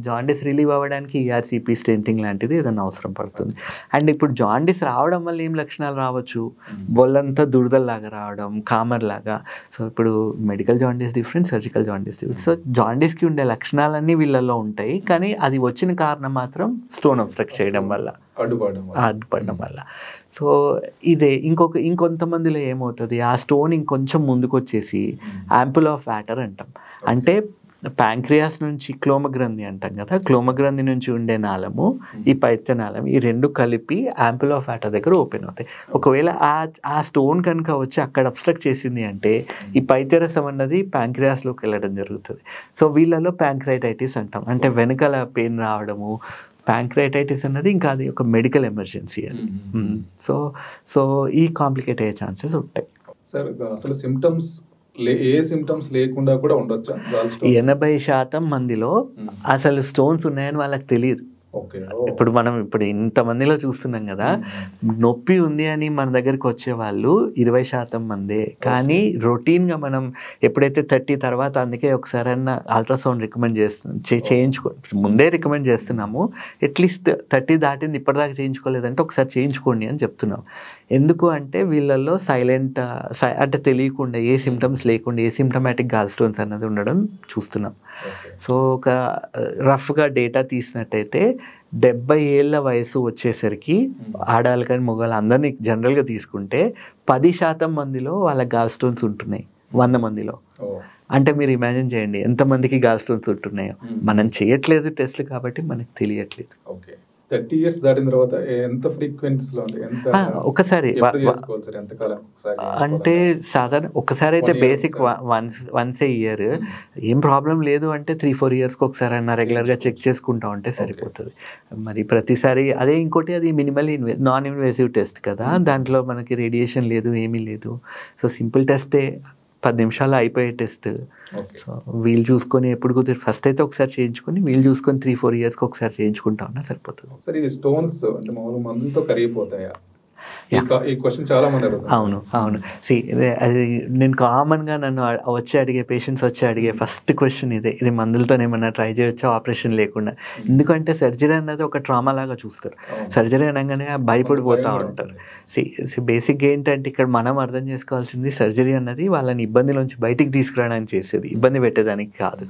B: జాండీస్ రిలీవ్ అవ్వడానికి ఈఆర్సిపి స్టెంటింగ్ లాంటిది ఏదైనా అవసరం పడుతుంది. అండ్ ఇప్పుడు జాండీస్ రావడం వల్ల ఏం లక్షణాలు రావచ్చు, బొల్లంతా దురదల్లాగా రావడం, కామర్ లాగా. సో ఇప్పుడు medical jaundice different, surgical jaundice different. So జాండీస్కి ఉండే లక్షణాలన్నీ వీళ్ళల్లో ఉంటాయి, కానీ అది వచ్చిన కారణం మాత్రం స్టోన్ అబ్స్ట్రక్ట్ చేయడం వల్ల, అడ్డుపడడం వల్ల. సో ఇదే ఇంకొంతమందిలో ఏమవుతుంది, ఆ స్టోన్ ఇంకొంచెం ముందుకు వచ్చేసి యాంపుల్ ఆఫ్ వాటర్ అంటాం. అంటే ప్యాంక్రియాస్ నుంచి క్లోమగ్రంథి అంటాం కదా, క్లోమగ్రంథి నుంచి ఉండే నాళము, ఈ పైత్యనాళం, ఈ 2 కలిపి యాంపుల్ ఆఫ్ వాటర్ దగ్గర ఓపెన్ అవుతాయి. ఒకవేళ ఆ స్టోన్ కనుక వచ్చి అక్కడ అబ్స్ట్రక్ట్ చేసింది అంటే ఈ పైత్యరసం అన్నది ప్యాంక్రియాస్లోకి వెళ్ళడం జరుగుతుంది. సో వీళ్ళలో ప్యాంక్రైటైటిస్ అంటాం. అంటే వెనకాల పెయిన్ రావడము. ప్యాంక్రైటైటిస్ అన్నది ఇంకా అది ఒక మెడికల్ ఎమర్జెన్సీ అది. సో ఈ కాంప్లికేట్ అయ్యే ఛాన్సెస్ ఉంటాయి.
A: సార్ అసలు ఏ సిమ్టమ్స్ లేకుండా కూడా ఉండొచ్చా?
B: 80% మందిలో అసలు స్టోన్స్ ఉన్నాయని వాళ్ళకి తెలియదు.
A: ఓకే.
B: ఇప్పుడు మనం ఇంతమందిలో చూస్తున్నాం కదా, నొప్పి ఉంది అని మన దగ్గరికి వచ్చే వాళ్ళు 20% మందే. కానీ రొటీన్గా మనం ఎప్పుడైతే 30 తర్వాత, అందుకే ఒకసారి అల్ట్రాసౌండ్ రికమెండ్ ముందే రికమెండ్ చేస్తున్నాము. అట్లీస్ట్ 30 దాటింది ఇప్పటిదాకా చేయించుకోలేదంటే ఒకసారి చేయించుకోండి అని చెప్తున్నాం. ఎందుకు అంటే వీళ్ళల్లో సైలెంట్ అంటే తెలియకుండా ఏ సిమ్టమ్స్ లేకుండా ఏ సిమ్టమాటిక్ గాల్ స్టోన్స్ అన్నది ఉండడం చూస్తున్నాం. సో ఒక రఫ్గా డేటా తీసినట్టయితే 70 ఏళ్ళ వయసు వచ్చేసరికి ఆడాలి కానీ మగవాళ్ళు అందరినీ జనరల్గా తీసుకుంటే 10% మందిలో వాళ్ళ గాల్ స్టోన్స్ ఉంటున్నాయి 100 మందిలో. అంటే మీరు ఇమాజిన్ చేయండి ఎంతమందికి గాల్ స్టోన్స్ ఉంటున్నాయో. మనం చేయట్లేదు టెస్ట్లు కాబట్టి మనకు తెలియట్లేదు.
A: 30 ఇయర్స్ దాటిన తర్వాత ఎంత ఫ్రీక్వెన్సీలో
B: ఒకసారి అంటే సాధారణ ఒకసారి అయితే బేసిక్ వన్స్ ఏ ఇయర్, ఏం ప్రాబ్లం లేదు అంటే 3-4 ఇయర్స్కి ఒకసారి అన్న రెగ్యులర్గా చెక్ చేసుకుంటా ఉంటే సరిపోతుంది. మరి ప్రతిసారి అదే. ఇంకోటి అది మినిమల్ నాన్ ఇన్వేసివ్ టెస్ట్ కదా, దాంట్లో మనకి రేడియేషన్ లేదు, ఏమీ లేదు. సో సింపుల్ టెస్టే, 10 నిమిషాలు అయిపోయే టెస్ట్. సో వీలు చూసుకొని ఎప్పుడు కుదిరి ఫస్ట్ అయితే ఒకసారి చేయించుకొని, వీలు చూసుకొని 3-4 ఇయర్స్కి ఒకసారి చేయించుకుంటా ఉన్నా సరిపోతుంది.
A: సరే, ఇవి స్టోన్స్ అంటే మామూలు మందులతో కరిగిపోతాయా? ఈ క్వశ్చన్ చాలా మంది అడుగుతారు.
B: అవును. అది నేను కామన్గా నన్ను పేషెంట్స్ వచ్చి అడిగే ఫస్ట్ క్వశ్చన్ ఇదే, ఇది మందులతో ఏమన్నా ట్రై చేయొచ్చా ఆపరేషన్ లేకుండా? ఎందుకంటే సర్జరీ అన్నది ఒక ట్రామా లాగా చూస్తారు. సర్జరీ అనగానే భయపడిపోతూ ఉంటారు. బేసిక్గా ఏంటంటే ఇక్కడ మనం అర్థం చేసుకోవాల్సింది, సర్జరీ అన్నది వాళ్ళని ఇబ్బందిలోంచి బయటికి తీసుకురావడానికి చేసేది, ఇబ్బంది పెట్టేదానికి కాదు.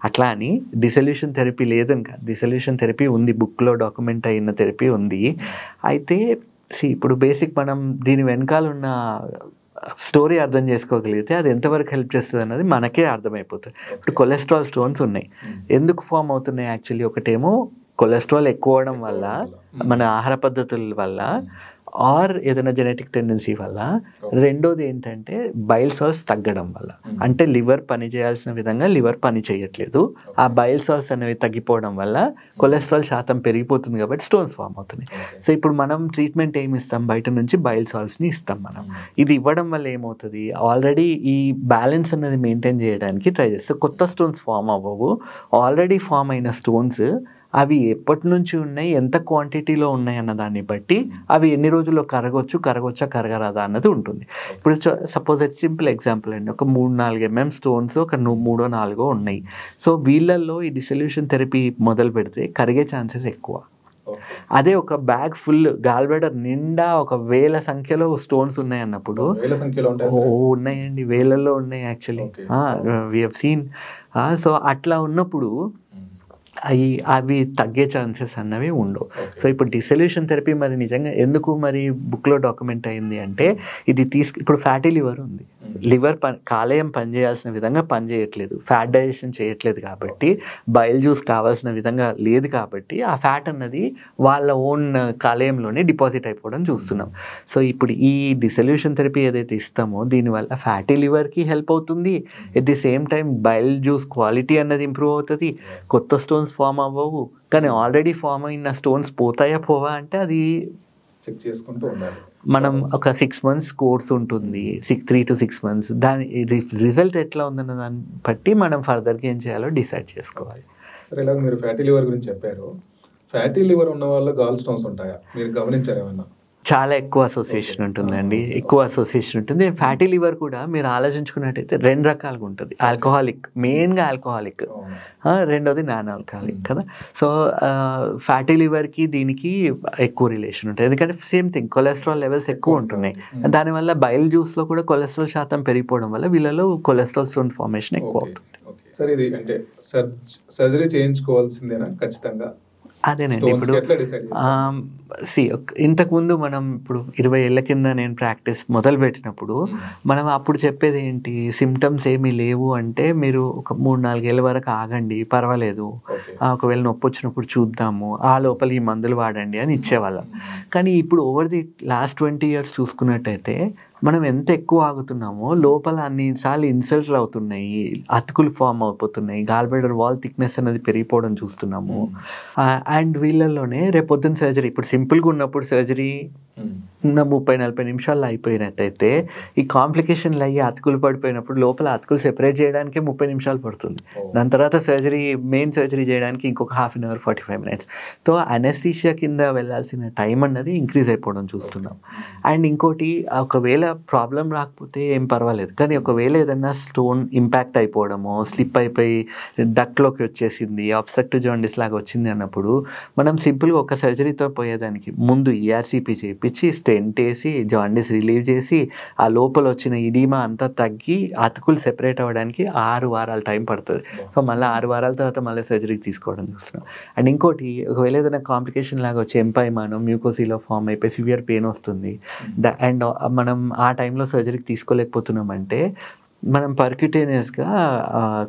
B: అట్లా అని డిసల్యూషన్ థెరపీ లేదని కాదు, డిసల్యూషన్ థెరపీ ఉంది, బుక్లో డాక్యుమెంట్ అయిన థెరపీ ఉంది. అయితే ఇప్పుడు బేసిక్ మనం దీని వెనకాల ఉన్న స్టోరీ అర్థం చేసుకోగలిగితే అది ఎంతవరకు హెల్ప్ చేస్తుంది అన్నది మనకే అర్థమైపోతుంది. ఇప్పుడు కొలెస్ట్రాల్ స్టోన్స్ ఉన్నాయి, ఎందుకు ఫామ్ అవుతున్నాయి? యాక్చువల్లీ ఒకటేమో కొలెస్ట్రాల్ ఎక్కువ అవడం వల్ల, మన ఆహార పద్ధతుల వల్ల, ఆర్ ఏదైనా జెనెటిక్ టెండెన్సీ వల్ల. రెండోది ఏంటంటే బైల్ సాల్స్ తగ్గడం వల్ల, అంటే లివర్ పని చేయాల్సిన విధంగా లివర్ పని చేయట్లేదు. ఆ బైల్ సాల్స్ అనేవి తగ్గిపోవడం వల్ల కొలెస్ట్రాల్ శాతం పెరిగిపోతుంది కాబట్టి స్టోన్స్ ఫామ్ అవుతున్నాయి. సో ఇప్పుడు మనం ట్రీట్మెంట్ ఏమి ఇస్తాం? బయట నుంచి బైల్ సాల్స్ని ఇస్తాం మనం. ఇది ఇవ్వడం వల్ల ఏమవుతుంది? ఆల్రెడీ ఈ బ్యాలెన్స్ అనేది మెయింటైన్ చేయడానికి ట్రై చేస్తే కొత్త స్టోన్స్ ఫామ్ అవ్వవు. ఆల్రెడీ ఫామ్ అయిన స్టోన్స్ అవి ఎప్పటి నుంచి ఉన్నాయి, ఎంత క్వాంటిటీలో ఉన్నాయి అన్న దాన్ని బట్టి అవి ఎన్ని రోజుల్లో కరగొచ్చా కరగరాదా అన్నది ఉంటుంది. ఇప్పుడు సపోజ్ సింపుల్ ఎగ్జాంపుల్ అండి, ఒక 3-4 mm స్టోన్స్ ఒక 3-4 ఉన్నాయి. సో వీళ్ళల్లో ఈ డిసల్యూషన్ థెరపీ మొదలు పెడితే కరిగే ఛాన్సెస్ ఎక్కువ. అదే ఒక బ్యాగ్ ఫుల్ గాల్బ్లాడర్ నిండా 1000 సంఖ్యలో స్టోన్స్ ఉన్నాయి అన్నప్పుడు, ఉన్నాయండి, వేలల్లో ఉన్నాయి actually, we have seen. So అట్లా ఉన్నప్పుడు అవి తగ్గే ఛాన్సెస్ అన్నవి ఉండవు. సో ఇప్పుడు డిసల్యూషన్ థెరపీ మరి నిజంగా ఎందుకు మరి బుక్లో డాక్యుమెంట్ అయింది అంటే, ఇది ఇప్పుడు ఫ్యాటీ లివర్ ఉంది, లివర్ కాలేయం పనిచేయాల్సిన విధంగా పనిచేయట్లేదు, ఫ్యాట్ డైజెషన్ చేయట్లేదు కాబట్టి, బైల్ జ్యూస్ కావాల్సిన విధంగా లేదు కాబట్టి ఆ ఫ్యాట్ అన్నది వాళ్ళ ఓన్ కాలేయంలోనే డిపాజిట్ అయిపోవడం చూస్తున్నాం. సో ఇప్పుడు ఈ డిసల్యూషన్ థెరపీ ఏదైతే ఇస్తామో దీనివల్ల ఫ్యాటీ లివర్కి హెల్ప్ అవుతుంది, at the same time bile juice quality అన్నది ఇంప్రూవ్ అవుతుంది, కొత్త స్టోన్స్ ఫామ్ అవ్వవు. కానీ ఆల్రెడీ ఫామ్ అయిన స్టోన్స్ పోతాయా పోవా అంటే అది
A: చెక్ చేసుకుంటూ ఉండాలి.
B: మనం ఒక 6 months కోర్స్ ఉంటుంది, 3 to 6 months. దాని రిజల్ట్ ఎట్లా ఉందన్న దాన్ని బట్టి మనం ఫర్దర్గా ఏం చేయాలో డిసైడ్ చేసుకోవాలి.
A: సరే, ఇలా మీరు ఫ్యాటీ లివర్ గురించి చెప్పారు. ఫ్యాటీ లివర్ ఉన్న వాళ్ళు గాల్ స్టోన్స్ ఉంటాయా? మీరు గమనించారు ఏమన్నా?
B: చాలా ఎక్కువ అసోసియేషన్ ఉంటుందండి, ఎక్కువ అసోసియేషన్ ఉంటుంది. ఫ్యాటీ లివర్ కూడా మీరు ఆలోచించుకున్నట్టయితే 2 రకాలుగా ఉంటుంది. ఆల్కహాలిక్, మెయిన్గా ఆల్కహాలిక్, రెండోది నాన్ ఆల్కహాలిక్ కదా. సో ఫ్యాటీ లివర్కి దీనికి ఎక్కువ రిలేషన్ ఉంటుంది, ఎందుకంటే సేమ్ థింగ్, కొలెస్ట్రాల్ లెవెల్స్ ఎక్కువ ఉంటున్నాయి. దానివల్ల బైల్ జ్యూస్లో కూడా కొలెస్ట్రాల్ శాతం పెరిగిపోవడం వల్ల వీళ్ళలో కొలెస్ట్రాల్ స్టోన్ ఫార్మేషన్ ఎక్కువ అవుతుంది.
A: సరే, ఇది అంటే సర్జరీ చేయించుకోవాల్సిందేనా ఖచ్చితంగా?
B: అదేనండి. ఇప్పుడు ఇంతకుముందు మనం ఇప్పుడు 20 ఏళ్ళ కింద నేను ప్రాక్టీస్ మొదలు పెట్టినప్పుడు మనం అప్పుడు చెప్పేది ఏంటి, సిమ్టమ్స్ ఏమీ లేవు అంటే మీరు ఒక 3-4 ఏళ్ళ వరకు ఆగండి, పర్వాలేదు, ఒకవేళ నొప్పి వచ్చినప్పుడు చూద్దాము, ఆ లోపల ఈ మందులు వాడండి అని ఇచ్చేవాళ్ళం. కానీ ఇప్పుడు ఓవర్ ది లాస్ట్ 20 years చూసుకున్నట్టయితే మనం ఎంత ఎక్కువ ఆగుతున్నామో లోపల అన్నిసార్లు ఇన్సల్ట్లు అవుతున్నాయి, అతుకులు ఫామ్ అయిపోతున్నాయి, గాల్బ్లాడర్ వాల్ థిక్నెస్ అనేది పెరిగిపోవడం చూస్తున్నాము. అండ్ వీళ్ళల్లోనే రేపొద్దున సర్జరీ, ఇప్పుడు సింపుల్గా ఉన్నప్పుడు సర్జరీ 30-40 నిమిషాల్లో అయిపోయినట్టయితే ఈ కాంప్లికేషన్లు అయ్యి అతుకులు పడిపోయినప్పుడు లోపల అతుకులు సెపరేట్ చేయడానికి 30 నిమిషాలు పడుతుంది. దాని తర్వాత మెయిన్ సర్జరీ చేయడానికి ఇంకొక 1/2 అవర్ 45 మినిట్స్. సో అనెస్థీషియా కింద వెళ్ళాల్సిన టైం అన్నది ఇంక్రీజ్ అయిపోవడం చూస్తున్నాం. అండ్ ఇంకోటి, ఒకవేళ ప్రాబ్లం రాకపోతే ఏం పర్వాలేదు, కానీ ఒకవేళ ఏదైనా స్టోన్ ఇంపాక్ట్ అయిపోవడమో, స్లిప్ అయిపోయి డక్ట్లోకి వచ్చేసింది, అబ్స్ట్రక్టివ్ జాండిస్ లాగా వచ్చింది అన్నప్పుడు మనం సింపుల్గా ఒక సర్జరీతో పోయేదానికి ముందు ఈఆర్సీపీ చేయించి స్టెంట్ వేసి జాండిస్ రిలీవ్ చేసి ఆ లోపల వచ్చిన ఇడీమా అంతా తగ్గి అతుకులు సెపరేట్ అవ్వడానికి 6 వారాల టైం పడుతుంది. సో మళ్ళీ 6 వారాల తర్వాత మళ్ళీ సర్జరీకి తీసుకోవడం చూస్తున్నాం. అండ్ ఇంకోటి, ఒకవేళ ఏదైనా కాంప్లికేషన్ లాగా వచ్చి ఎంపైమానో మ్యూకోసిలో ఫామ్ అయిపోయి సివియర్ పెయిన్ వస్తుంది అండ్ మనం ఆ టైంలో సర్జరీకి తీసుకోలేకపోతున్నామంటే మనం పర్క్యూటేనియస్గా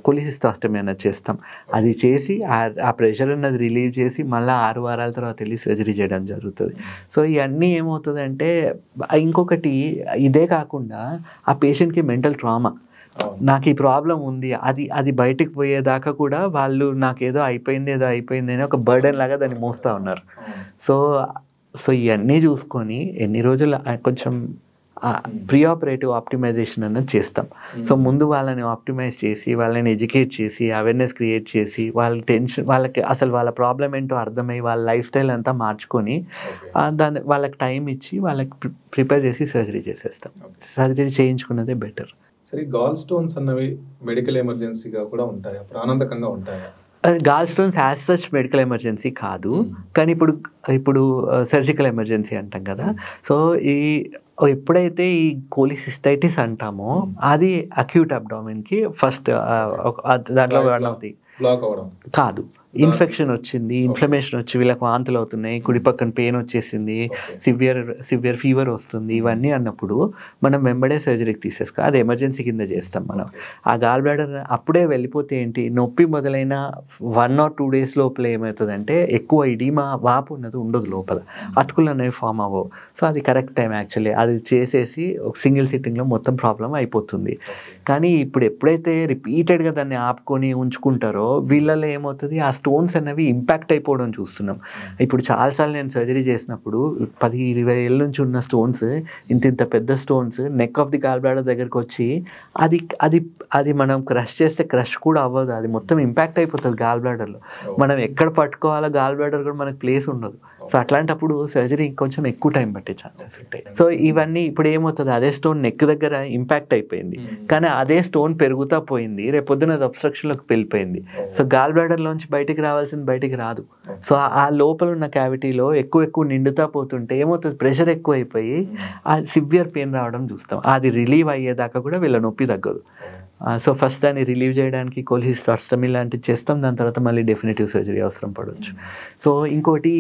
B: కొలిసిస్టాస్టమీ అన్నది చేస్తాం. అది చేసి ఆ ప్రెషర్ అన్నది రిలీవ్ చేసి మళ్ళీ 6 వారాల తర్వాత వెళ్ళి సర్జరీ చేయడం జరుగుతుంది. సో ఇవన్నీ ఏమవుతుందంటే, ఇంకొకటి ఇదే కాకుండా ఆ పేషెంట్కి మెంటల్ ట్రామా, నాకు ఈ ప్రాబ్లం ఉంది, అది బయటికి పోయేదాకా కూడా వాళ్ళు నాకేదో అయిపోయింది అని ఒక బర్డెన్ లాగా దాన్ని మోస్తూ ఉన్నారు. సో ఇవన్నీ చూసుకొని ఎన్ని రోజులు కొంచెం ప్రీ ఆపరేటివ్ ఆప్టిమైజేషన్ అన్నది చేస్తాం. సో ముందు వాళ్ళని ఆప్టిమైజ్ చేసి, వాళ్ళని ఎడ్యుకేట్ చేసి, అవేర్నెస్ క్రియేట్ చేసి, వాళ్ళకి అసలు వాళ్ళ ప్రాబ్లం ఏంటో అర్థమై వాళ్ళ లైఫ్ స్టైల్ అంతా మార్చుకొని వాళ్ళకి టైం ఇచ్చి వాళ్ళకి ప్రిపేర్ చేసి సర్జరీ చేసేస్తాం. సర్జరీ చేయించుకున్నదే బెటర్.
A: సరే, గాల్ స్టోన్స్ అన్నవి మెడికల్ ఎమర్జెన్సీగా కూడా ఉంటాయా, ప్రాణాంతకంగా ఉంటాయా?
B: Gall stones as such medical emergency కాదు, కానీ ఇప్పుడు సర్జికల్ ఎమర్జెన్సీ అంటాం కదా. సో ఎప్పుడైతే ఈ కోలిసిస్టైటిస్ అంటామో అది అక్యూట్ అబ్డామిన్కి ఫస్ట్ దాంట్లో
A: బ్లాక్ అవ్వడం
B: కాదు, ఇన్ఫెక్షన్ వచ్చింది, ఇన్ఫ్లమేషన్ వచ్చి వీళ్ళకి వాంతులు అవుతున్నాయి, కుడి పక్కన పెయిన్ వచ్చేసింది, సివియర్ ఫీవర్ వస్తుంది, ఇవన్నీ అన్నప్పుడు మనం వెంబడే సర్జరీకి తీసేసుకో, అది ఎమర్జెన్సీ కింద చేస్తాం మనం. ఆ గాల్ బ్లాడర్ అప్పుడే వెళ్ళిపోతే ఏంటి, నొప్పి మొదలైన 1 or 2 days లోపల ఏమవుతుందంటే ఎక్కువ ఇడీమా వాపు ఉన్నది ఉండదు, లోపల అతుకులు అనేవి ఫామ్ అవ్వవు. సో అది కరెక్ట్ టైం యాక్చువల్లీ, అది చేసేసి ఒక సింగిల్ సిట్టింగ్లో మొత్తం ప్రాబ్లం అయిపోతుంది. కానీ ఇప్పుడు ఎప్పుడైతే రిపీటెడ్గా దాన్ని ఆపుకొని ఉంచుకుంటారో వీళ్ళలో ఏమవుతుంది, ఆ స్టోన్స్ అనేవి ఇంపాక్ట్ అయిపోవడం చూస్తున్నాం. ఇప్పుడు చాలాసార్లు నేను సర్జరీ చేసినప్పుడు 10-20 ఏళ్ళ నుంచి ఉన్న స్టోన్స్, ఇంత పెద్ద stones neck of the gall bladder దగ్గరకు వచ్చి అది మనం క్రష్ చేస్తే క్రష్ కూడా అవ్వదు, అది మొత్తం ఇంపాక్ట్ అయిపోతుంది గాల్ బ్లాడర్లో. మనం ఎక్కడ పట్టుకోవాలో గాల్ బ్లాడర్ కూడా మనకు ప్లేస్ ఉండదు. సో అట్లాంటప్పుడు సర్జరీ కొంచెం ఎక్కువ టైం పట్టే ఛాన్సెస్ ఉంటాయి. సో ఇవన్నీ ఇప్పుడు ఏమవుతుంది, అదే స్టోన్ నెక్ దగ్గర ఇంపాక్ట్ అయిపోయింది, కానీ అదే స్టోన్ పెరుగుతా పోయింది, రేపొద్దున అది అబ్స్ట్రక్షన్లోకి వెళ్ళిపోయింది. సో గాల్ బ్లాడర్లోంచి బయటికి రావాల్సింది బయటికి రాదు. సో ఆ లోపల ఉన్న క్యావిటీలో ఎక్కువ నిండుతా పోతుంటే ఏమవుతుంది, ప్రెషర్ ఎక్కువ అయిపోయి ఆ సివియర్ పెయిన్ రావడం చూస్తాం. అది రిలీవ్ అయ్యేదాకా కూడా వీళ్ళ నొప్పి తగ్గదు. సో ఫస్ట్ దాన్ని రిలీవ్ చేయడానికి కోలిసిస్టాస్టమీ లాంటివి చేస్తాం, దాని తర్వాత మళ్ళీ డెఫినెటివ్ సర్జరీ అవసరం పడవచ్చు. సో ఇంకోటి,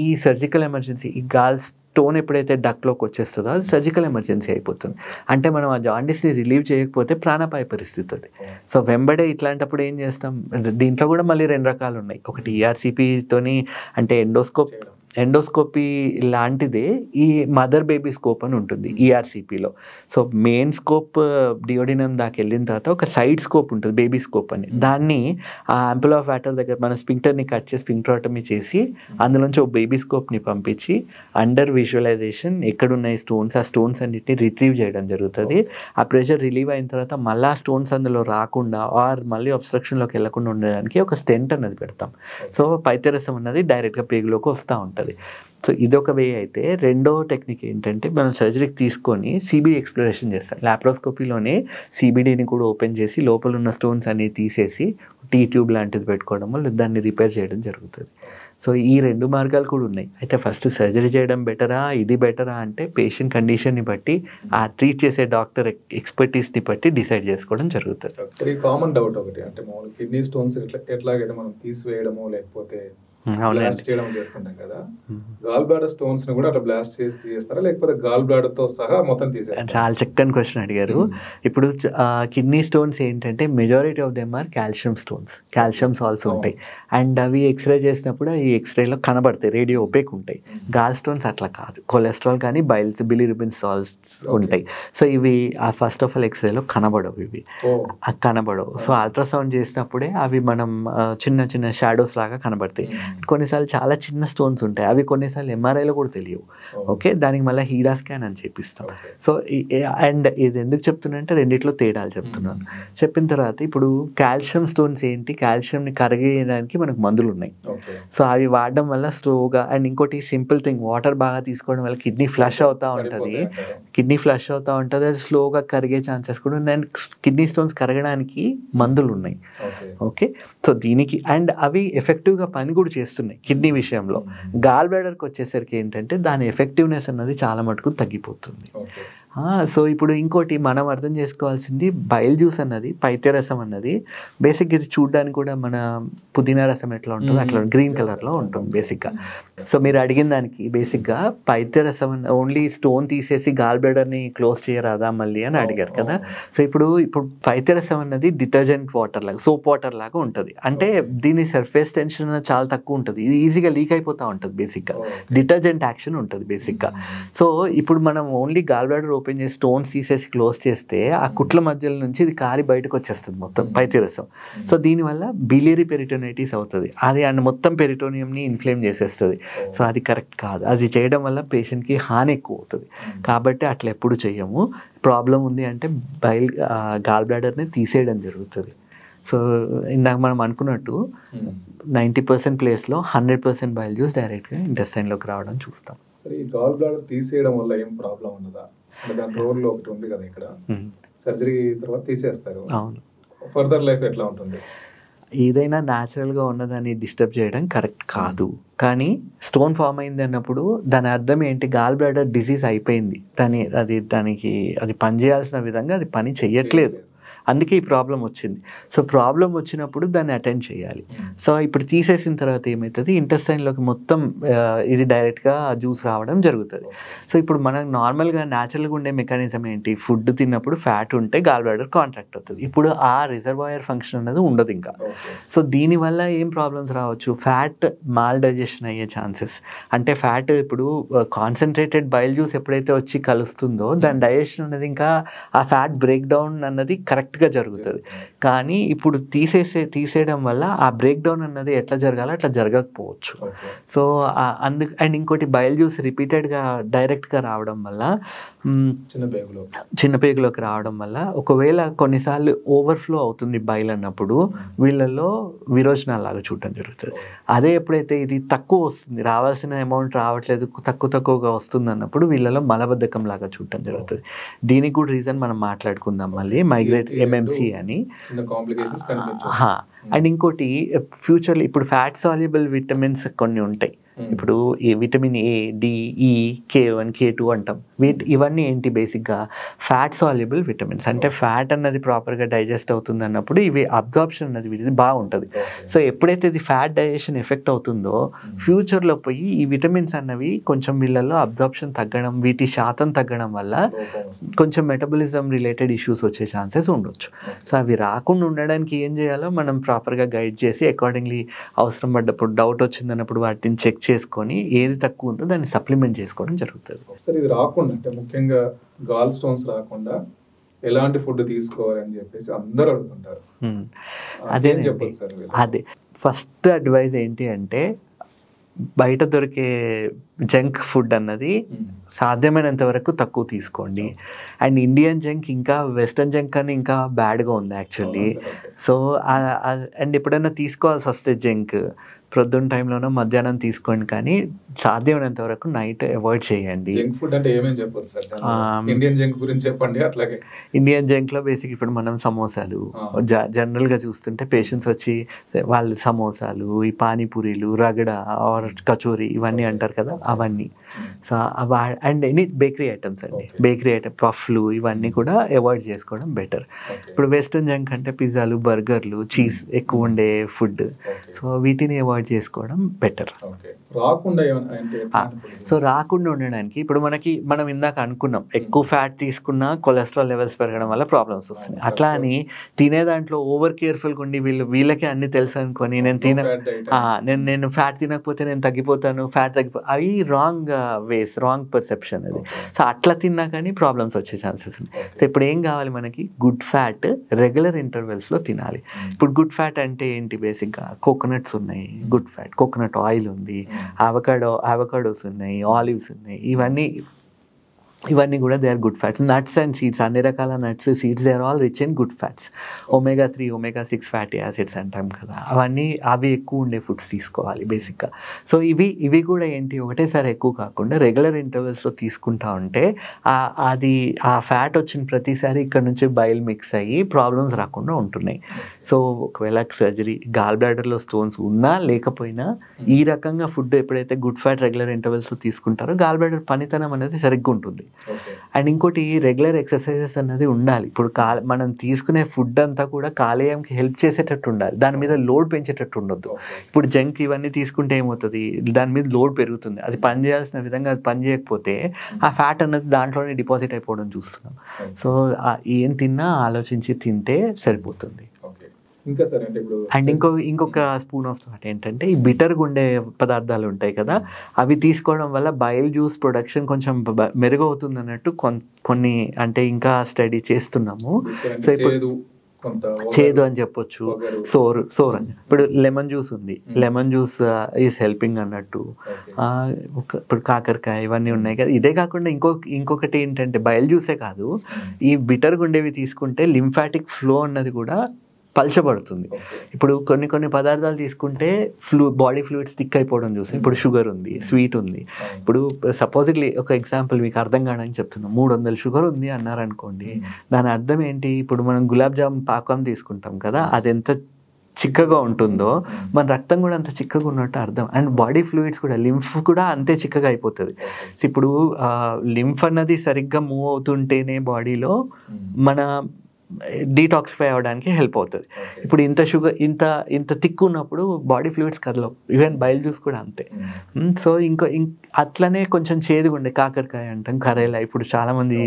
B: ఈ సర్జికల్ ఎమర్జెన్సీ, ఈ గాల్ స్టోన్ ఎప్పుడైతే డక్లోకి వచ్చేస్తుందో అది సర్జికల్ ఎమర్జెన్సీ అయిపోతుంది. అంటే మనం ఆ జాండిస్ని రిలీవ్ చేయకపోతే ప్రాణాపాయ పరిస్థితి అది. సో వెంబడే ఇట్లాంటప్పుడు ఏం చేస్తాం, దీంట్లో కూడా మళ్ళీ 2 రకాలు ఉన్నాయి. ఒకటి ఈఆర్సీపీతోని, అంటే ఎండోస్కోపీ లాంటిదే ఈ మదర్ బేబీ స్కోప్ అని ఉంటుంది ఈఆర్సీపీలో. సో మెయిన్ స్కోప్ డియోడినం దాకా వెళ్ళిన తర్వాత ఒక సైడ్ స్కోప్ ఉంటుంది, బేబీ స్కోప్ అని. దాన్ని ఆ యాంపుల్ ఆఫ్ వాటర్ దగ్గర మన స్పింక్టర్ని కట్ చేసి స్పింక్టరోటమీ చేసి అందులోంచి ఒక బేబీ స్కోప్ని పంపించి అండర్ విజువలైజేషన్ ఎక్కడున్నాయి స్టోన్స్, ఆ స్టోన్స్ అన్నిటిని రిట్రీవ్ చేయడం జరుగుతుంది. ఆ ప్రెషర్ రిలీవ్ అయిన తర్వాత మళ్ళీ ఆ స్టోన్స్ అందులో రాకుండా ఆర్ మళ్ళీ అబ్స్ట్రక్షన్లోకి వెళ్ళకుండా ఉండడానికి ఒక స్టెంట్ అన్నది పెడతాం. సో పైత్యరసం అన్నది డైరెక్ట్గా పేగులోకి వస్తూ ఉంటుంది. సో ఇదొక వే అయితే, రెండో టెక్నిక్ ఏంటంటే మనం సర్జరీకి తీసుకొని సిబిడి ఎక్స్ప్లోరేషన్ చేస్తాం. లాప్రోస్కోపీలోనే సిబిడిని కూడా ఓపెన్ చేసి లోపల ఉన్న స్టోన్స్ అన్ని తీసేసి టీ ట్యూబ్ లాంటిది పెట్టుకోవడము, దాన్ని రిపేర్ చేయడం జరుగుతుంది. సో ఈ 2 మార్గాలు కూడా ఉన్నాయి. అయితే ఫస్ట్ సర్జరీ చేయడం బెటరా, ఇది బెటరా అంటే పేషెంట్ కండిషన్ని బట్టి, ఆ ట్రీట్ చేసే డాక్టర్ ఎక్స్పర్టీస్ని బట్టి డిసైడ్ చేసుకోవడం జరుగుతుంది.
A: కామన్ డౌట్ ఒకటి, అంటే మామూలు కిడ్నీ స్టోన్స్ ఎట్లాగైతే మనం తీసివేయడమో లేకపోతే బ్లాస్ట్ చేయడం చేస్తుంటాం కదా, గాల్ బ్లాడర్ స్టోన్స్ ని కూడా అట్లా బ్లాస్ట్ చేసి తీసేస్తారా, లేకపోతే గాల్ బ్లాడర్ తో సహా మొత్తం తీసేస్తారా?
B: చాలా చక్కని క్వశ్చన్ అడిగారు. ఇప్పుడు కిడ్నీ స్టోన్స్ ఏంటంటే majority of them are calcium stones, calcium salts ఉంటాయి. అండ్ అవి ఎక్స్రే చేసినప్పుడు ఈ ఎక్స్రేలో కనబడతాయి, రేడియో ఒపేక్ ఉంటాయి. గాల్ స్టోన్స్ అట్లా కాదు, కొలెస్ట్రాల్ కానీ బిలిరుబిన్ సాల్స్ ఉంటాయి. సో ఇవి ఫస్ట్ ఆఫ్ ఆల్ ఎక్స్రేలో కనబడవు, ఇవి కనబడవు. సో అల్ట్రాసౌండ్ చేసినప్పుడే అవి మనం చిన్న చిన్న షాడోస్ లాగా కనబడతాయి. కొన్నిసార్లు చాలా చిన్న స్టోన్స్ ఉంటాయి, అవి కొన్నిసార్లు ఎంఆర్ఐలో కూడా తెలియవు. ఓకే, దానికి మళ్ళీ హీడా స్కాన్ అని చేపిస్తాం. సో అండ్ ఇది ఎందుకు చెప్తున్నా అంటే రెండిట్లో తేడాలు చెప్తున్నాను. చెప్పిన తర్వాత ఇప్పుడు కాల్షియం స్టోన్స్ ఏంటి, కాల్షియంని కరిగేయడానికి మనకు మందులు ఉన్నాయి. సో అవి వాడడం వల్ల స్లోగా, అండ్ ఇంకోటి సింపుల్ థింగ్, వాటర్ బాగా తీసుకోవడం వల్ల కిడ్నీ ఫ్లష్ అవుతూ ఉంటుంది, అది స్లోగా కరిగే ఛాన్సెస్ కూడా ఉన్నాయి. అండ్ కిడ్నీ స్టోన్స్ కరగడానికి మందులు ఉన్నాయి. ఓకే, సో దీనికి అండ్ అవి ఎఫెక్టివ్గా పని కూడా చేస్తున్నాయి కిడ్నీ విషయంలో. గాల్ బ్లాడర్కి వచ్చేసరికి ఏంటంటే దాని ఎఫెక్టివ్నెస్ అన్నది చాలా మటుకు తగ్గిపోతుంది. సో ఇప్పుడు ఇంకోటి మనం అర్థం చేసుకోవాల్సింది, బైల్ జ్యూస్ అన్నది, పైత్యరసం అన్నది బేసిక్గా ఇది చూడడానికి కూడా మన పుదీనా రసం ఎట్లా ఉంటుందో అట్లా గ్రీన్ కలర్లో ఉంటుంది బేసిక్గా. సో మీరు అడిగిన దానికి బేసిక్గా పైత్యరసం ఓన్లీ స్టోన్ తీసేసి గాల్ బ్లాడర్ని క్లోజ్ చేయరాదా మళ్ళీ అని అడిగారు కదా. సో ఇప్పుడు పైత్యరసం అన్నది డిటర్జెంట్ వాటర్ లాగా, సోప్ వాటర్ లాగా ఉంటుంది. అంటే దీని సర్ఫేస్ టెన్షన్ చాలా తక్కువ ఉంటుంది, ఇది ఈజీగా లీక్ అయిపోతూ ఉంటుంది బేసిక్గా, డిటర్జెంట్ యాక్షన్ ఉంటుంది బేసిక్గా. సో ఇప్పుడు మనం ఓన్లీ గాల్ బ్లాడర్ ఓపెన్ చేసి స్టోన్స్ తీసేసి క్లోజ్ చేస్తే ఆ కుట్ల మధ్యలో నుంచి ఇది కారి బయటకు వచ్చేస్తుంది మొత్తం పైత్యరసం. సో దీనివల్ల బిలియరీ పెరిటోనైటిస్ అవుతుంది, అది అండ్ మొత్తం పెరిటోనియంని ఇన్ఫ్లేమ్ చేసేస్తుంది. సో అది కరెక్ట్ కాదు, అది చేయడం వల్ల పేషెంట్కి హాని ఎక్కువ అవుతుంది. కాబట్టి అట్లా ఎప్పుడు చేయము. ప్రాబ్లం ఉంది అంటే గాల్ బ్లాడర్ని తీసేయడం జరుగుతుంది. సో ఇందాక మనం అనుకున్నట్టు 90% ప్లేస్లో 100% బైల్ జ్యూస్ డైరెక్ట్గా ఇంటెస్టైన్లోకి రావడం చూస్తాం.
A: సరే, ఈ గాల్ బ్లాడర్ తీసేయడం వల్ల ఏం ప్రాబ్లం ఉన్నదా? దాని రోల్లో ఒకటి ఉంది కదా, ఇక్కడ సర్జరీ తర్వాత తీసేస్తారు.
B: అవును,
A: ఫర్దర్ లైఫ్ ఎట్లా ఉంటుంది?
B: ఏదైనా న్యాచురల్గా ఉన్నదాన్ని డిస్టర్బ్ చేయడం కరెక్ట్ కాదు. కానీ స్టోన్ ఫామ్ అయింది అన్నప్పుడు దాని అర్థం ఏంటి, గాల్ బ్లాడర్ డిసీజ్ అయిపోయింది, అది పనిచేయాల్సిన విధంగా అది పని చెయ్యట్లేదు, అందుకే ఈ ప్రాబ్లం వచ్చింది. సో ప్రాబ్లం వచ్చినప్పుడు దాన్ని అటెండ్ చేయాలి. సో ఇప్పుడు తీసేసిన తర్వాత ఏమవుతుంది, ఇంటెస్టైన్లోకి మొత్తం ఇది డైరెక్ట్గా జ్యూస్ రావడం జరుగుతుంది. సో ఇప్పుడు మనకు నార్మల్గా న్యాచురల్గా ఉండే మెకానిజం ఏంటి, ఫుడ్ తిన్నప్పుడు ఫ్యాట్ ఉంటే గాల్ బ్లాడర్ కాంట్రాక్ట్ అవుతుంది. ఇప్పుడు ఆ రిజర్వాయర్ ఫంక్షన్ అనేది ఉండదు ఇంకా. సో దీనివల్ల ఏం ప్రాబ్లమ్స్ రావచ్చు, ఫ్యాట్ మాల్ డైజెషన్ అయ్యే ఛాన్సెస్. అంటే ఫ్యాట్ ఇప్పుడు కాన్సన్ట్రేటెడ్ బైల్ జ్యూస్ ఎప్పుడైతే వచ్చి కలుస్తుందో దాని డైజెషన్ అనేది ఇంకా ఆ ఫ్యాట్ బ్రేక్ డౌన్ అన్నది కరెక్ట్గా జరుగుతుంది. కానీ ఇప్పుడు తీసేయడం వల్ల ఆ బ్రేక్ డౌన్ అన్నది ఎట్లా జరగాలో అట్లా జరగకపోవచ్చు. సో అండ్ ఇంకోటి బైల్ జ్యూస్ రిపీటెడ్గా డైరెక్ట్గా రావడం వల్ల, చిన్న పేగులోకి రావడం వల్ల ఒకవేళ కొన్నిసార్లు ఓవర్ఫ్లో అవుతుంది బైల్ అన్నప్పుడు వీళ్ళల్లో విరోచనాలు లాగా చూడటం జరుగుతుంది. అదే ఎప్పుడైతే ఇది తక్కువ వస్తుంది, రావాల్సిన అమౌంట్ రావట్లేదు, తక్కువగా వస్తుంది అన్నప్పుడు వీళ్ళలో మలబద్ధకం లాగా చూడటం జరుగుతుంది. దీనికి కూడా రీజన్ మనం మాట్లాడుకుందాం మళ్ళీ, మైగ్రేట్ ఎంఎంసి అని. అండ్ ఇంకోటి ఫ్యూచర్లో ఇప్పుడు ఫ్యాట్ సాల్యుబుల్ విటమిన్స్ కొన్ని ఉంటాయి. ఇప్పుడు ఈ విటమిన్ ఏ, డి, ఈ, K1, K2 అంటాం. ఇవన్నీ ఏంటి, బేసిక్గా ఫ్యాట్ సాల్యుబుల్ విటమిన్స్. అంటే ఫ్యాట్ అన్నది ప్రాపర్గా డైజెస్ట్ అవుతుంది అన్నప్పుడు ఇవి అబ్జార్ప్షన్ అన్నది వీటిది బాగుంటుంది. సో ఎప్పుడైతే ఇది ఫ్యాట్ డైజెషన్ ఎఫెక్ట్ అవుతుందో ఫ్యూచర్లో పోయి ఈ విటమిన్స్ అన్నవి కొంచెం వీళ్ళల్లో అబ్జార్ప్షన్ తగ్గడం, వీటి శాతం తగ్గడం వల్ల కొంచెం మెటబాలిజం రిలేటెడ్ ఇష్యూస్ వచ్చే ఛాన్సెస్ ఉండొచ్చు. సో అవి రాకుండా ఉండడానికి ఏం చేయాలో మనం ప్రాపర్గా గైడ్ చేసి అకార్డింగ్లీ అవసరం పడ్డప్పుడు, డౌట్ వచ్చిందన్నప్పుడు వాటిని చెక్ చేసుకొని ఏది తక్కువ ఉందో దాన్ని సప్లిమెంట్ చేసుకోవడం జరుగుతుంది.
A: సరే, ఇది రాకుండా అంటే ముఖ్యంగా గాల్ స్టోన్స్ రాకుండా ఎలాంటి ఫుడ్ తీసుకోవాలని చెప్పేసి అందరూ అడుగుతుంటారు.
B: అదే ఫస్ట్ అడ్వైజ్ ఏంటి అంటే, బయట దొరికే జంక్ ఫుడ్ అన్నది సాధ్యమైనంత వరకు తక్కువ తీసుకోండి. అండ్ ఇండియన్ జంక్ ఇంకా వెస్టర్న్ జంక్ అని ఇంకా బ్యాడ్గా ఉంది యాక్చువల్లీ. సో అండ్ ఎప్పుడైనా తీసుకోవాల్సి వస్తే జంక్ ప్రొద్దున టైంలోనో మధ్యాహ్నం తీసుకోండి, కానీ సాధ్యమైనంత వరకు నైట్ అవాయిడ్ చేయండి.
A: జంక్ ఫుడ్ అంటే ఏమేమి చెప్పొచ్చు సార్? ఇండియన్ జంక్ గురించి చెప్పండి. అట్లాగే
B: ఇండియన్ జంక్లో బేసిక్ ఇప్పుడు మనం సమోసాలు జనరల్గా చూస్తుంటే పేషెంట్స్ వచ్చి వాళ్ళు సమోసాలు, ఈ పానీపూరీలు, రగడ ఆర్ కచోరీ ఇవన్నీ అంటారు కదా, అవన్నీ. So and any bakery items అండి, బేకరీ ఐటమ్ పఫ్లు ఇవన్నీ కూడా అవాయిడ్ చేసుకోవడం బెటర్. ఇప్పుడు వెస్టర్న్ జంక్ అంటే పిజ్జాలు, బర్గర్లు, చీజ్ ఎక్కువ ఉండే ఫుడ్, సో వీటిని అవాయిడ్ చేసుకోవడం బెటర్. సో రాకుండా ఉండడానికి ఇప్పుడు మనం ఇందాక అనుకున్నాం, ఎక్కువ ఫ్యాట్ తీసుకున్నా కొలెస్ట్రాల్ లెవెల్స్ పెరగడం వల్ల ప్రాబ్లమ్స్ వస్తున్నాయి. అట్లా అని తినే దాంట్లో ఓవర్ కేర్ఫుల్గా ఉండి వీళ్ళకి అన్ని తెలుసు అనుకొని నేను ఫ్యాట్ తినకపోతే నేను తగ్గిపోతాను, అవి రాంగ్ వేస్, రాంగ్ పర్సెప్షన్ అది. సో అట్లా తిన్నా కానీ ప్రాబ్లమ్స్ వచ్చే ఛాన్సెస్ ఉన్నాయి. సో ఇప్పుడు ఏం కావాలి మనకి, గుడ్ ఫ్యాట్ రెగ్యులర్ ఇంటర్వెల్స్లో తినాలి. ఇప్పుడు గుడ్ ఫ్యాట్ అంటే ఏంటి, బేసిక్గా కోకోనట్స్ ఉన్నాయి, గుడ్ ఫ్యాట్. కోకోనట్ ఆయిల్ ఉంది, అవకాడోస్ ఉన్నాయి, ఆలివ్స్ ఉన్నాయి, ఇవన్నీ కూడా they are good fats. Nuts and seeds, అన్ని రకాల nuts, seeds they are all rich in good fats. omega-3, omega-6 fatty acids అంటాం కదా, అవి ఎక్కువ ఉండే ఫుడ్స్ తీసుకోవాలి బేసిక్గా. సో ఇవి కూడా ఏంటి, ఒకటేసారి ఎక్కువ కాకుండా రెగ్యులర్ ఇంటర్వెల్స్లో తీసుకుంటా ఉంటే అది ఆ ఫ్యాట్ వచ్చిన ప్రతిసారి ఇక్కడ నుంచి బైల్ మిక్స్ అయ్యి ప్రాబ్లమ్స్ రాకుండా ఉంటున్నాయి. సో ఒకవేళ సర్జరీ, గాల్ బ్లాడర్లో స్టోన్స్ ఉన్నా లేకపోయినా ఈ రకంగా ఫుడ్ ఎప్పుడైతే గుడ్ ఫ్యాట్ రెగ్యులర్ ఇంటర్వెల్స్లో తీసుకుంటారో గాల్ బ్లాడర్ పనితనం అనేది సరిగ్గా ఉంటుంది. అండ్ ఇంకోటి, రెగ్యులర్ ఎక్సర్సైజెస్ అనేది ఉండాలి. ఇప్పుడు మనం తీసుకునే ఫుడ్ అంతా కూడా కాలేయంకి హెల్ప్ చేసేటట్టు ఉండాలి, దాని మీద లోడ్ పెంచేటట్టు ఉండొద్దు. ఇప్పుడు జంక్ ఇవన్నీ తీసుకుంటే ఏమవుతుంది, దాని మీద లోడ్ పెరుగుతుంది, అది పని చేయాల్సిన విధంగా అది పని చేయకపోతే ఆ ఫ్యాట్ అనేది దాంట్లోనే డిపాజిట్ అయిపోవడం చూస్తున్నాం. సో ఏం తిన్నా ఆలోచించి తింటే సరిపోతుంది. అండ్ ఇంకొక స్పూన్ ఆఫ్ థాట్ ఏంటంటే, ఈ బిటర్గా ఉండే పదార్థాలు ఉంటాయి కదా, అవి తీసుకోవడం వల్ల బైల్ జ్యూస్ ప్రొడక్షన్ కొంచెం మెరుగవుతుంది అన్నట్టు కొన్ని అంటే ఇంకా స్టడీ చేస్తున్నాము. సో ఇప్పుడు చేదు అని చెప్పొచ్చు, సోర్ అని. ఇప్పుడు లెమన్ జ్యూస్ ఉంది, లెమన్ జ్యూస్ ఈజ్ హెల్పింగ్ అన్నట్టు. ఇప్పుడు కాకరకాయ ఇవన్నీ ఉన్నాయి కదా. ఇదే కాకుండా ఇంకొకటి ఏంటంటే, బైల్ జ్యూసే కాదు, ఈ బిటర్గా ఉండేవి తీసుకుంటే లింఫాటిక్ ఫ్లో అన్నది కూడా పల్చబడుతుంది. ఇప్పుడు కొన్ని పదార్థాలు తీసుకుంటే బాడీ ఫ్లూయిడ్స్ థిక్ అయిపోవడం చూసి, ఇప్పుడు షుగర్ ఉంది, స్వీట్ ఉంది. ఇప్పుడు సపోజిట్లీ ఒక ఎగ్జాంపుల్ మీకు అర్థం కావడానికి చెప్తున్నాం, 300 షుగర్ ఉంది అన్నారనుకోండి, దాని అర్థం ఏంటి, ఇప్పుడు మనం గులాబ్ జామ్ పాకం తీసుకుంటాం కదా, అది ఎంత చిక్కగా ఉంటుందో మన రక్తం కూడా అంత చిక్కగా ఉన్నట్టు అర్థం. అండ్ బాడీ ఫ్లూయిడ్స్ కూడా, లింఫ్ కూడా అంతే చిక్కగా అయిపోతుంది. సో ఇప్పుడు లింఫ్ అన్నది సరిగ్గా మూవ్ అవుతుంటేనే బాడీలో మన డీటాక్సిఫై అవ్వడానికి హెల్ప్ అవుతుంది. ఇప్పుడు ఇంత షుగర్ ఇంత థిక్ ఉన్నప్పుడు బాడీ ఫ్లూయిడ్స్ కదలవు, ఈవెన్ బైల్ జ్యూస్ కూడా అంతే. సో అట్లనే కొంచెం చేదుగా ఉండే కాకరకాయ అంటాం, కరేలా, ఇప్పుడు చాలామంది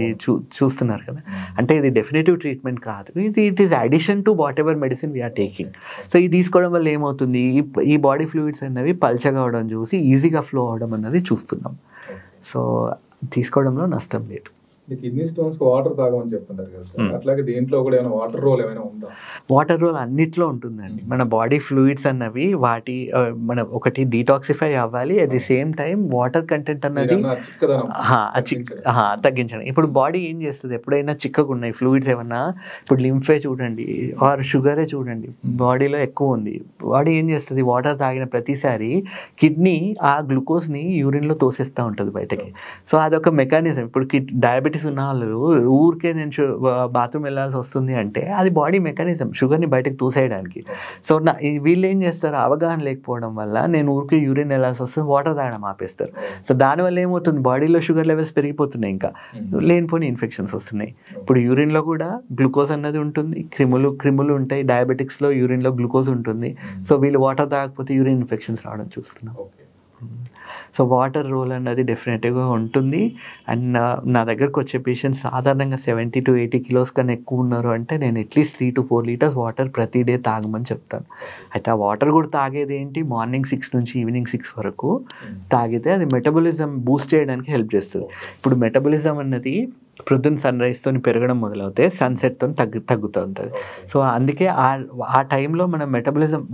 B: చూస్తున్నారు కదా. అంటే ఇది డెఫినెటివ్ ట్రీట్మెంట్ కాదు, it is addition to whatever medicine we are taking. So ఇది తీసుకోవడం వల్ల ఏమవుతుంది, ఈ బాడీ ఫ్లూయిడ్స్ అనేవి పల్చగా అవడం చూసి ఈజీగా ఫ్లో అవడం అన్నది చూస్తున్నాం. సో తీసుకోవడంలో నష్టం లేదు.
A: కిడ్నీ స్టోన్స్ వాటర్ తాగమని చెప్తుంటారు కదా సార్, అట్లాగే దీంట్లో కూడా ఏమైనా వాటర్ రోల్ ఏమైనా ఉందా?
B: వాటర్ రోల్ అన్నిట్లో ఉంటుందండి. మన బాడీ ఫ్లూయిడ్స్ అన్నవి మన ఒకటి డీటాక్సిఫై అవ్వాలి, at the same time water content అన్నది తగ్గించడం. ఇప్పుడు బాడీ ఏం చేస్తుంది, ఎప్పుడైనా చిక్కగా ఉన్నాయి ఫ్లూయిడ్స్ ఏమన్నా, ఇప్పుడు లింఫే చూడండి ఆర్ షుగరే చూడండి, బాడీలో ఎక్కువ ఉంది, బాడీ ఏం చేస్తుంది, వాటర్ తాగిన ప్రతిసారి కిడ్నీ ఆ గ్లూకోజ్ని యూరిన్లో తోసేస్తూ ఉంటుంది బయటకి. సో అదొక మెకానిజం. ఇప్పుడు డయాబెటీస్ ఉన్న వాళ్ళు ఊరికే నేను బాత్రూమ్ వెళ్ళాల్సి వస్తుంది అంటే అది బాడీ మెకానిజం, షుగర్ని బయటకు తోసేయడానికి. సో వీళ్ళు ఏం చేస్తారు, అవగాహన లేకపోవడం వల్ల నేను ఊరికే యూరిన్ వెళ్ళాల్సి వస్తుంది, వాటర్ తాగడం ఆపేస్తారు. సో దానివల్ల ఏమవుతుంది, బాడీలో షుగర్ లెవెల్స్ పెరిగిపోతున్నాయి, ఇంకా లేనిపోని ఇన్ఫెక్షన్స్ వస్తున్నాయి. ఇప్పుడు యూరిన్లో కూడా గ్లూకోజ్ అన్నది ఉంటుంది, క్రిములు ఉంటాయి, డయాబెటిక్స్లో యూరిన్లో గ్లూకోజ్ ఉంటుంది. సో వీళ్ళు వాటర్ తాగకపోతే యూరిన్ ఇన్ఫెక్షన్స్ రావడం చూస్తున్నాం. సో వాటర్ రోల్ అన్నది డెఫినెట్గా ఉంటుంది. అండ్ నా దగ్గరకు వచ్చే పేషెంట్స్ సాధారణంగా 70 to 80 kilos కన్నా ఎక్కువ ఉన్నారు అంటే నేను అట్లీస్ట్ 3 to 4 liters వాటర్ ప్రతి డే తాగమని చెప్తాను. అయితే ఆ వాటర్ కూడా తాగేది ఏంటి, మార్నింగ్ 6 నుంచి ఈవినింగ్ 6 వరకు తాగితే అది మెటబాలిజం బూస్ట్ చేయడానికి హెల్ప్ చేస్తుంది. ఇప్పుడు మెటబాలిజం అన్నది ప్రొద్దున సన్ రైజ్తో పెరగడం మొదలవుతే సన్సెట్తో తగ్గుతూ ఉంటుంది. సో అందుకే ఆ టైంలో మనం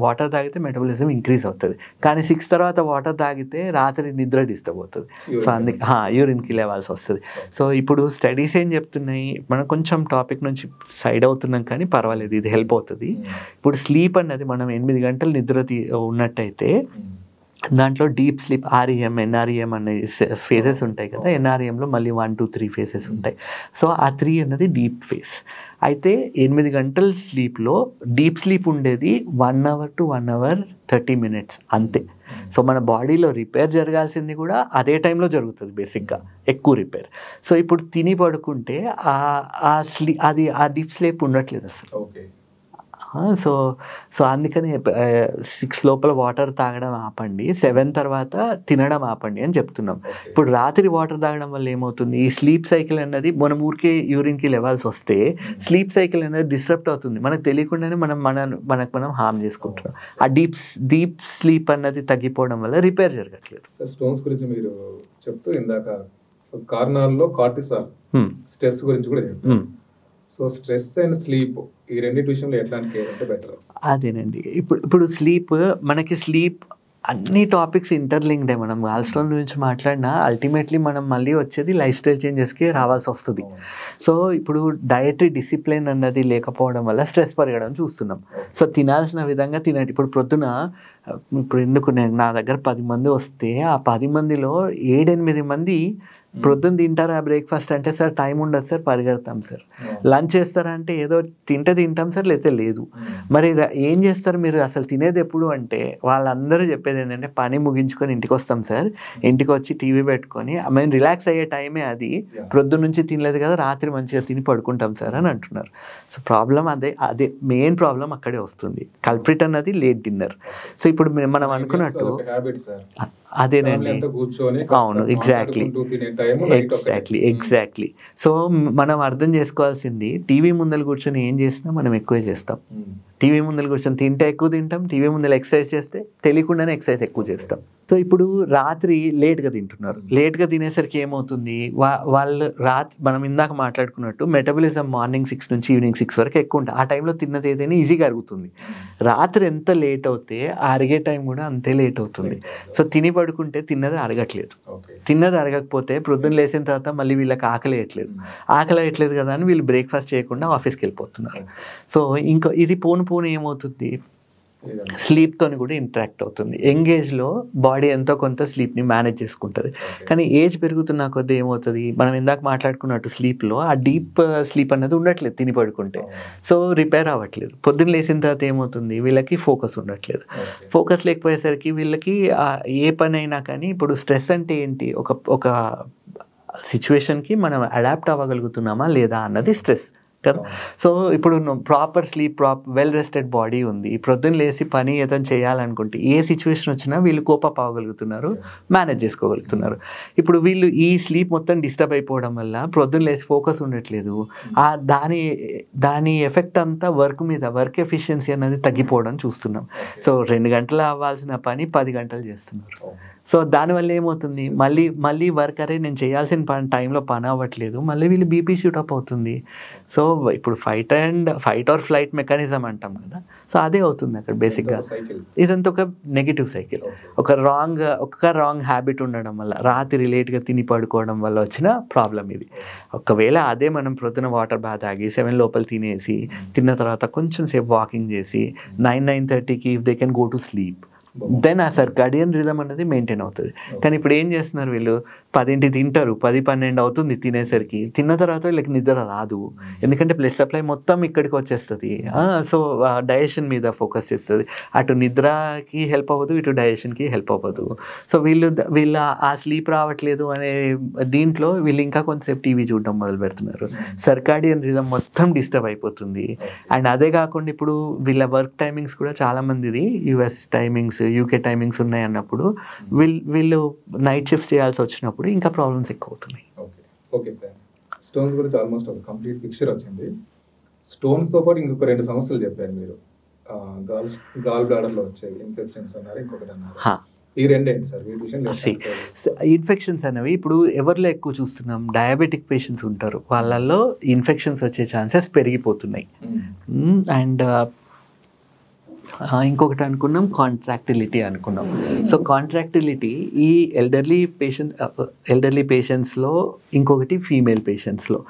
B: వాటర్ తాగితే మెటబాలిజం ఇంక్రీజ్ అవుతుంది. కానీ 6 తర్వాత వాటర్ తాగితే రాత్రి నిద్ర డిస్టర్బ్ అవుతుంది. సో అందుకే యూరిన్కి లేవాల్సి వస్తుంది. సో ఇప్పుడు స్టడీస్ ఏం చెప్తున్నాయి, మనం కొంచెం టాపిక్ నుంచి సైడ్ అవుతున్నాం కానీ పర్వాలేదు, ఇది హెల్ప్ అవుతుంది. ఇప్పుడు స్లీప్ అన్నది మనం 8 గంటలు నిద్ర ఉన్నట్టయితే దాంట్లో డీప్ స్లీప్, REM, NREM అనే ఫేజెస్ ఉంటాయి కదా, NREMలో మళ్ళీ 1 to 3 ఫేజెస్ ఉంటాయి. సో ఆ 3 అన్నది డీప్ ఫేజ్. అయితే 8 గంటల స్లీప్లో డీప్ స్లీప్ ఉండేది 1 hour to 1 hour 30 minutes అంతే. సో మన బాడీలో రిపేర్ జరగాల్సింది కూడా అదే టైంలో జరుగుతుంది బేసిక్గా, ఎక్కువ రిపేర్. సో ఇప్పుడు తిని పడుకుంటే ఆ డీప్ స్లీప్ ఉండట్లేదు అసలు. సో అందుకని 6 లోపల వాటర్ తాగడం ఆపండి, 7 తర్వాత తినడం ఆపండి అని చెప్తున్నాం. ఇప్పుడు రాత్రి వాటర్ తాగడం వల్ల ఏమవుతుంది, ఈ స్లీప్ సైకిల్ అన్నది మనం ఊరికే యూరిన్కి లెవెల్స్ వస్తే స్లీప్ సైకిల్ అనేది డిస్టర్బ్ అవుతుంది, మనకు తెలియకుండానే మనం హార్మ్ చేసుకుంటున్నాం. ఆ డీప్ స్లీప్ అన్నది తగ్గిపోవడం వల్ల రిపేర్ జరగట్లేదు.
A: స్టోన్స్ గురించి మీరు చెప్తూ ఇందాక కారణాల్లో కార్టిసాల్, స్ట్రెస్ గురించి కూడా చెప్పారు. సో స్ట్రెస్ అండ్ స్లీప్ ఈ రెండింటి విషయంలో ఎట్లాంటి కేర్ అంటే బెటర్?
B: అదేనండి. ఇప్పుడు స్లీప్ అన్ని టాపిక్స్ ఇంటర్లింక్డే. మనం గాల్ స్టోన్ గురించి మాట్లాడినా అల్టిమేట్లీ మనం మళ్ళీ వచ్చేది లైఫ్ స్టైల్ చేంజెస్కి రావాల్సి వస్తుంది. సో ఇప్పుడు డయటరీ డిసిప్లిన్ అన్నది లేకపోవడం వల్ల స్ట్రెస్ పెరగడం చూస్తున్నాం. సో తినాల్సిన విధంగా తినండి. ఇప్పుడు ప్రొద్దున ఎందుకు నా దగ్గర 10 మంది వస్తే ఆ 10 మందిలో 7-8 మంది ప్రొద్దున తింటారా బ్రేక్ఫాస్ట్ అంటే సార్ టైం ఉండదు సార్ పరిగెడతాం సార్. లంచ్ చేస్తారా అంటే ఏదో తింటాం సార్ లేకపోతే లేదు. మరి ఏం చేస్తారు మీరు అసలు తినేది ఎప్పుడు అంటే వాళ్ళందరూ చెప్పేది ఏంటంటే పని ముగించుకొని ఇంటికి వస్తాం సార్, ఇంటికి వచ్చి టీవీ పెట్టుకొని మేము రిలాక్స్ అయ్యే టైమే అది, ప్రొద్దున నుంచి తినలేదు కదా రాత్రి మంచిగా తిని పడుకుంటాం సార్ అని అంటున్నారు. సో ప్రాబ్లం అదే మెయిన్ ప్రాబ్లం అక్కడే వస్తుంది. కల్ప్రిట్ అన్నది లేట్ డిన్నర్. సో ఇప్పుడు మనం అనుకున్నట్టు అదేనండి. అవును, ఎగ్జాక్ట్లీ. సో మనం అర్థం చేసుకోవాల్సింది టీవీ ముందర కూర్చొని ఏం చేసినా మనం ఎక్కువే చేస్తాం. టీవీ ముందర కూర్చొని తింటే ఎక్కువ తింటాం, టీవీ ముందర ఎక్సర్సైజ్ చేస్తే తెలియకుండానే ఎక్సర్సైజ్ ఎక్కువ చేస్తాం. సో ఇప్పుడు రాత్రి లేట్గా తింటున్నారు. లేట్గా తినేసరికి ఏమవుతుంది, వాళ్ళు మనం ఇందాక మాట్లాడుకున్నట్టు మెటబాలిజం మార్నింగ్ 6 నుంచి ఈవినింగ్ 6 వరకు ఎక్కువ ఉంటుంది. ఆ టైంలో తిన్నది ఏదైనా ఈజీగా అరుగుతుంది. రాత్రి ఎంత లేట్ అవుతే అరిగే టైం కూడా అంతే లేట్ అవుతుంది. సో తిని పడుకుంటే తిన్నది అరగట్లేదు. తిన్నది అరగకపోతే ప్రొద్దున లేచిన తర్వాత మళ్ళీ వీళ్ళకి ఆకలి వేయట్లేదు కదా అని వీళ్ళు బ్రేక్ఫాస్ట్ చేయకుండా ఆఫీస్కి వెళ్ళిపోతున్నారు. సో ఇంకా ఇది పోను ఏమవుతుంది, స్లీప్తో కూడా ఇంటరాక్ట్ అవుతుంది. యంగ్ ఏజ్లో బాడీ ఎంతో కొంత స్లీప్ని మేనేజ్ చేసుకుంటుంది. కానీ ఏజ్ పెరుగుతున్న కొద్దీ ఏమవుతుంది, మనం ఇందాక మాట్లాడుకున్నట్టు స్లీప్లో ఆ డీప్ స్లీప్ అనేది ఉండట్లేదు తిని పడుకుంటే. సో రిపేర్ అవ్వట్లేదు. పొద్దున్న లేచిన తర్వాత ఏమవుతుంది, వీళ్ళకి ఫోకస్ ఉండట్లేదు. ఫోకస్ లేకపోయేసరికి వీళ్ళకి ఏ పని అయినా కానీ, ఇప్పుడు స్ట్రెస్ అంటే ఏంటి, ఒక సిచ్యువేషన్కి మనం అడాప్ట్ అవ్వగలుగుతున్నామా లేదా అన్నది స్ట్రెస్ కదా. సో ఇప్పుడు proper sleep, well rested body ఉంది, ప్రొద్దున లేసి పని ఏదైనా చేయాలనుకుంటే ఏ సిచ్యువేషన్ వచ్చినా వీళ్ళు కోపప్ అవ్వగలుగుతున్నారు, మేనేజ్ చేసుకోగలుగుతున్నారు. ఇప్పుడు వీళ్ళు ఈ స్లీప్ మొత్తం డిస్టర్బ్ అయిపోవడం వల్ల ప్రొద్దున లేసి ఫోకస్ ఉండట్లేదు. దాని ఎఫెక్ట్ అంతా వర్క్ ఎఫిషియన్సీ అనేది తగ్గిపోవడం చూస్తున్నాం. సో 2 గంటలు అవ్వాల్సిన పని 10 గంటలు చేస్తున్నారు. సో దానివల్ల ఏమవుతుంది, మళ్ళీ వర్క్ నేను చేయాల్సిన టైంలో పని అవ్వట్లేదు, మళ్ళీ వీళ్ళు బీపీ షూటప్ అవుతుంది. సో ఇప్పుడు ఫైట్ ఆర్ ఫ్లైట్ మెకానిజం అంటాం కదా. సో అదే అవుతుంది అక్కడ బేసిక్గా. ఇదంతా ఒక నెగిటివ్ సైకిల్. ఒక రాంగ్ హ్యాబిట్ ఉండడం వల్ల, రాత్రి లేట్గా తిని పడుకోవడం వల్ల వచ్చిన ప్రాబ్లం ఇది. ఒకవేళ అదే మనం ప్రొద్దున వాటర్ బాత్ తాగి 7 లోపల తినేసి, తిన్న తర్వాత కొంచెం సేపు వాకింగ్ చేసి 9-9:30కి if they can go to sleep, then ఆ సర్కాడియన్ రిథమ్ అనేది మెయింటైన్ అవుతుంది. కానీ ఇప్పుడు ఏం చేస్తున్నారు, వీళ్ళు 10ంటికి తింటారు, 10-12 అవుతుంది తినేసరికి. తిన్న తర్వాత వీళ్ళకి నిద్ర రాదు, ఎందుకంటే బ్లడ్ సప్లై మొత్తం ఇక్కడికి వచ్చేస్తుంది. సో డైజెషన్ మీద ఫోకస్ చేస్తుంది. అటు నిద్రకి హెల్ప్ అవ్వదు, ఇటు డైజెషన్కి హెల్ప్ అవ్వదు. సో వీళ్ళు ఆ స్లీప్ రావట్లేదు అనే దీంట్లో వీళ్ళు ఇంకా కొంతసేపు టీవీ చూడడం మొదలు పెడుతున్నారు. సర్కాడియన్ రిథమ్ మొత్తం డిస్టర్బ్ అయిపోతుంది. అండ్ అదే కాకుండా ఇప్పుడు వీళ్ళ వర్క్ టైమింగ్స్ కూడా చాలా మందిది యుఎస్ టైమింగ్స్, యూకే టైమింగ్స్ ఉన్నాయి అన్నప్పుడు వీళ్ళు నైట్ షిఫ్ట్స్ చేయాల్సి వచ్చినప్పుడు ఇంకా ప్రాబ్లమ్స్ ఎక్కువ అవుతున్నాయి.
A: ఓకే సార్, స్టోన్స్ గురించి ఆల్మోస్ట్ ఒక కంప్లీట్ పిక్చర్ వచ్చింది. స్టోన్స్తో పాటు ఇంకొక 2 సమస్యలు చెప్పారు మీరు. గాల్ బ్లాడర్లో వచ్చే ఇన్ఫెక్షన్స్ అన్నారు, ఇంకొకటి అన్నారు. ఈ రెండేంటి సార్ వీటి విషయం?
B: ఇన్ఫెక్షన్స్ అనేవి ఇప్పుడు ఎవరిలో ఎక్కువ చూస్తున్నాం, డయాబెటిక్ పేషెంట్స్ ఉంటారు, వాళ్ళల్లో ఇన్ఫెక్షన్స్ వచ్చే ఛాన్సెస్ పెరిగిపోతున్నాయి. అండ్ ఇంకొకటి అనుకున్నాం కాంట్రాక్టిలిటీ అనుకున్నాం. సో కాంట్రాక్టిలిటీ ఈ ఎల్డర్లీ పేషెంట్స్లో, ఇంకొకటి ఫీమేల్ పేషెంట్స్లో.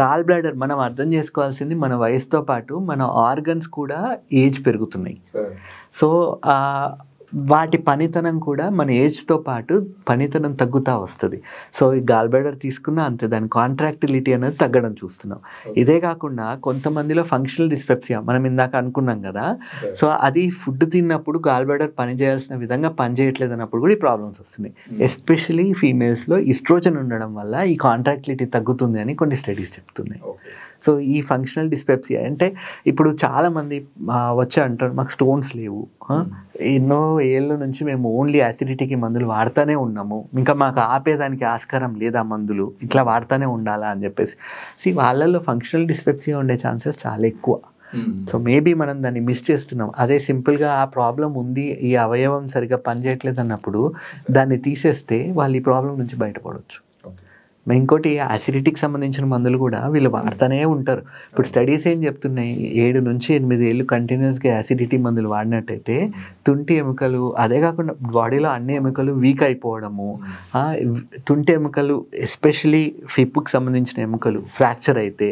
B: గాల్ బ్లాడర్ మనం అర్థం చేసుకోవాల్సింది, మన వయసుతో పాటు మన ఆర్గన్స్ కూడా ఏజ్ పెరుగుతున్నాయి. సో వాటి పనితనం కూడా మన ఏజ్తో పాటు పనితనం తగ్గుతూ వస్తుంది. సో ఈ గాల్ బ్లాడర్ తీసుకున్నా అంతే, దాని కాంట్రాక్టిలిటీ అనేది తగ్గడం చూస్తున్నాం. ఇదే కాకుండా కొంతమందిలో ఫంక్షనల్ డిస్పెప్సియా మనం ఇందాక అనుకున్నాం కదా. సో అది ఫుడ్ తిన్నప్పుడు గాల్ బ్లాడర్ పని చేయాల్సిన విధంగా పనిచేయట్లేదు అన్నప్పుడు కూడా ఈ ప్రాబ్లమ్స్ వస్తున్నాయి. ఎస్పెషలీ ఫీమేల్స్లో ఈస్ట్రోజన్ ఉండడం వల్ల ఈ కాంట్రాక్టిలిటీ తగ్గుతుంది అని కొన్ని స్టడీస్ చెప్తున్నాయి. సో ఈ ఫంక్షనల్ డిస్పెప్సియా అంటే ఇప్పుడు చాలామంది వచ్చి అంటారు, మాకు స్టోన్స్ లేవు, ఎన్నో ఏళ్ళ నుంచి మేము ఓన్లీ యాసిడిటీకి మందులు వాడుతూనే ఉన్నాము, ఇంకా మాకు ఆపేదానికి ఆస్కారం లేదా మందులు, ఇట్లా వాడుతూనే ఉండాలా అని చెప్పేసి వాళ్ళల్లో ఫంక్షనల్ డిస్పెప్సియా ఉండే ఛాన్సెస్ చాలా ఎక్కువ. సో మేబీ మనం దాన్ని మిస్ చేస్తున్నాం. అదే సింపుల్గా ఆ ప్రాబ్లం ఉంది, ఈ అవయవం సరిగ్గా పనిచేయట్లేదు అన్నప్పుడు దాన్ని తీసేస్తే వాళ్ళు ఈ ప్రాబ్లం నుంచి బయటపడవచ్చు. ఇంకోటి యాసిడిటీకి సంబంధించిన మందులు కూడా వీళ్ళు వాడుతూనే ఉంటారు. ఇప్పుడు స్టడీస్ ఏం చెప్తున్నాయి, 7 నుంచి 8 ఏళ్ళు కంటిన్యూస్గా యాసిడిటీ మందులు వాడినట్టయితే తుంటి ఎముకలు, అదే కాకుండా బాడీలో అన్ని ఎముకలు వీక్ అయిపోవడము, తుంటి ఎముకలు ఎస్పెషలీ ఫిప్పుకి సంబంధించిన ఎముకలు ఫ్రాక్చర్ అయితే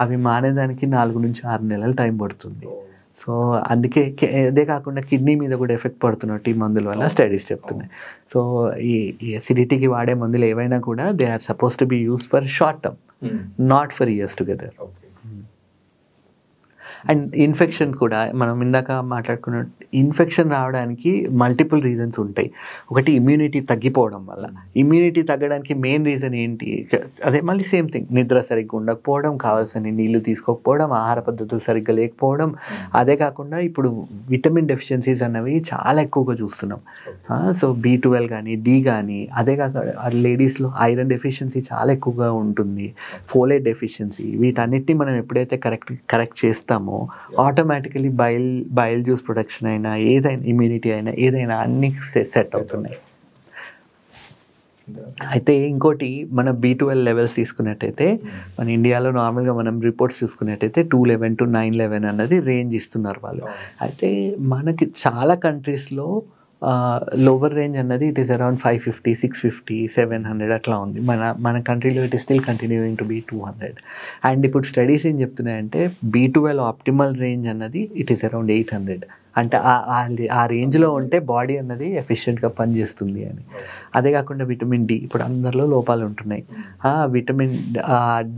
B: అవి మానేదానికి 4 నుంచి 6 నెలలు టైం పడుతుంది. సో అందుకే అదే కాకుండా కిడ్నీ మీద కూడా ఎఫెక్ట్ పడుతున్నట్టు ఈ మందుల వల్ల స్టడీస్ చెప్తున్నాయి. సో ఈ ఎసిడిటీకి వాడే మందులు ఏవైనా కూడా they are suppose to be used for short term, not for years together. And infection కూడా మనం ఇందాక మాట్లాడుకున్న ఇన్ఫెక్షన్ రావడానికి మల్టిపుల్ రీజన్స్ ఉంటాయి. ఒకటి ఇమ్యూనిటీ తగ్గిపోవడం వల్ల. ఇమ్యూనిటీ తగ్గడానికి మెయిన్ రీజన్ ఏంటి, అదే మళ్ళీ సేమ్ థింగ్, నిద్ర సరిగ్గా ఉండకపోవడం, కావాల్సిన నీళ్లు తీసుకోకపోవడం, ఆహార పద్ధతులు సరిగ్గా లేకపోవడం. అదే కాకుండా ఇప్పుడు విటమిన్ డెఫిషియన్సీస్ అన్నవి చాలా ఎక్కువగా చూస్తున్నాం. సో B12 కానీ D కానీ, అదే కాక లేడీస్లో ఐరన్ డెఫిషియన్సీ చాలా ఎక్కువగా ఉంటుంది, ఫోలేట్ డెఫిషియన్సీ. వీటన్నిటిని మనం ఎప్పుడైతే కరెక్ట్ చేస్తామో ఆటోమేటికలీ బైల్ జ్యూస్ ప్రొడక్షన్ అయినా, ఏదైనా ఇమ్యూనిటీ అయినా, ఏదైనా అన్ని సెట్ అవుతున్నాయి. అయితే ఇంకోటి మన B12 లెవెల్స్ తీసుకున్నట్టయితే మన ఇండియాలో నార్మల్గా మనం రిపోర్ట్స్ చూసుకున్నట్టయితే 211 to 911 అన్నది రేంజ్ ఇస్తున్నారు వాళ్ళు. అయితే మనకి చాలా కంట్రీస్లో లోవర్ రేంజ్ అన్నది ఇట్ ఈస్ అరౌండ్ 550, 650, 700 అట్లా ఉంది. మన కంట్రీలో it is still continuing to be 200. And ఇప్పుడు స్టడీస్ ఏం చెప్తున్నాయంటే B12 ఆప్టిమల్ రేంజ్ అన్నది ఇట్ ఈస్ అరౌండ్ 800. అంటే ఆ రేంజ్లో ఉంటే బాడీ అన్నది ఎఫిషియెంట్గా పనిచేస్తుంది అని. అదే కాకుండా విటమిన్ D ఇప్పుడు అందరిలో లోపాలు ఉంటున్నాయి. విటమిన్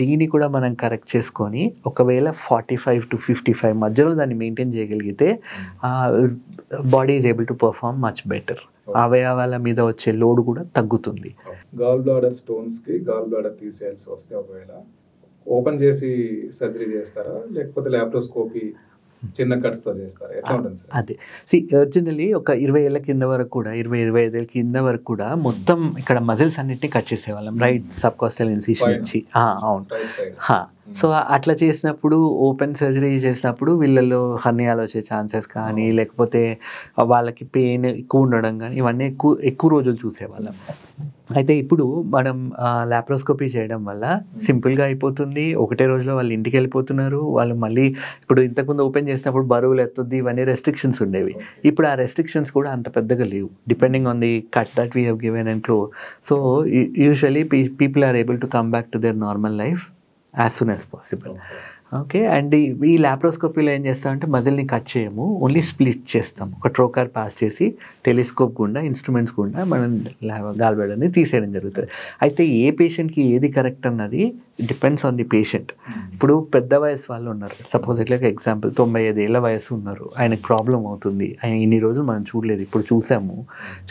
B: Dని కూడా మనం కరెక్ట్ చేసుకొని ఒకవేళ 45 to 55 మధ్యలో దాన్ని మెయింటైన్ చేయగలిగితే body is able to perform much better. అవయవాల మీద వచ్చే లోడ్ కూడా తగ్గుతుంది.
A: గాల్ బ్లాడర్ స్టోన్స్కి గాల్ బ్లాడర్ తీసేయాల్సి వస్తే ఒకవేళ ఓపెన్ చేసి సర్జరీ చేస్తారా, లేకపోతే ల్యాప్రోస్కోపీ చిన్న కట్స్తో చేస్తారు? ఎట్లా ఉంటుంది సార్?
B: అదే ఒరిజినలీ ఒక 20 ఏళ్ళ కింద వరకు కూడా 20-25 ఏళ్ళ కింద వరకు కూడా మొత్తం ఇక్కడ మజిల్స్ అన్నిటిని కట్ చేసేవాళ్ళం, రైట్ సబ్ కాస్టల్ ఇన్సిషన్ ఇచ్చి. అవును. సో అట్లా చేసినప్పుడు ఓపెన్ సర్జరీ చేసినప్పుడు వీళ్ళలో హర్నియాలు వచ్చే ఛాన్సెస్ కానీ, లేకపోతే వాళ్ళకి పెయిన్ ఎక్కువ ఉండడం కానీ, ఇవన్నీ ఎక్కువ రోజులు చూసేవాళ్ళం. అయితే ఇప్పుడు మనం ల్యాప్రోస్కోపీ చేయడం వల్ల సింపుల్గా అయిపోతుంది. ఒకటే రోజులో వాళ్ళు ఇంటికి వెళ్ళిపోతున్నారు. వాళ్ళు మళ్ళీ ఇప్పుడు ఇంతకుముందు ఓపెన్ చేసినప్పుడు బరువులు ఎత్తుద్ది, ఇవన్నీ రెస్ట్రిక్షన్స్ ఉండేవి. ఇప్పుడు ఆ రెస్ట్రిక్షన్స్ కూడా అంత పెద్దగా లేవు, depending on the cut that we have given and close. So usually people are able to come back to their normal life as soon as possible. Okay. And ఈ ల్యాప్రోస్కోపీలో ఏం చేస్తామంటే మజిల్ని కట్ చేయము, ఓన్లీ స్ప్లిట్ చేస్తాం. ఒక ట్రోకర్ పాస్ చేసి టెలిస్కోప్ గుండా, ఇన్స్ట్రుమెంట్స్ గుండా మనం గాల్ బ్లాడర్ని తీసేయడం జరుగుతుంది. అయితే ఏ పేషెంట్కి ఏది కరెక్ట్ అన్నది డిపెండ్స్ ఆన్ ది పేషెంట్. ఇప్పుడు పెద్ద వయసు వాళ్ళు ఉన్నారు, సపోజ్ ఇట్లా ఎగ్జాంపుల్ 95 ఏళ్ళ వయసు ఉన్నారు, ఆయనకు ప్రాబ్లం అవుతుంది, ఆయన ఇన్ని రోజులు మనం చూడలేదు, ఇప్పుడు చూసాము,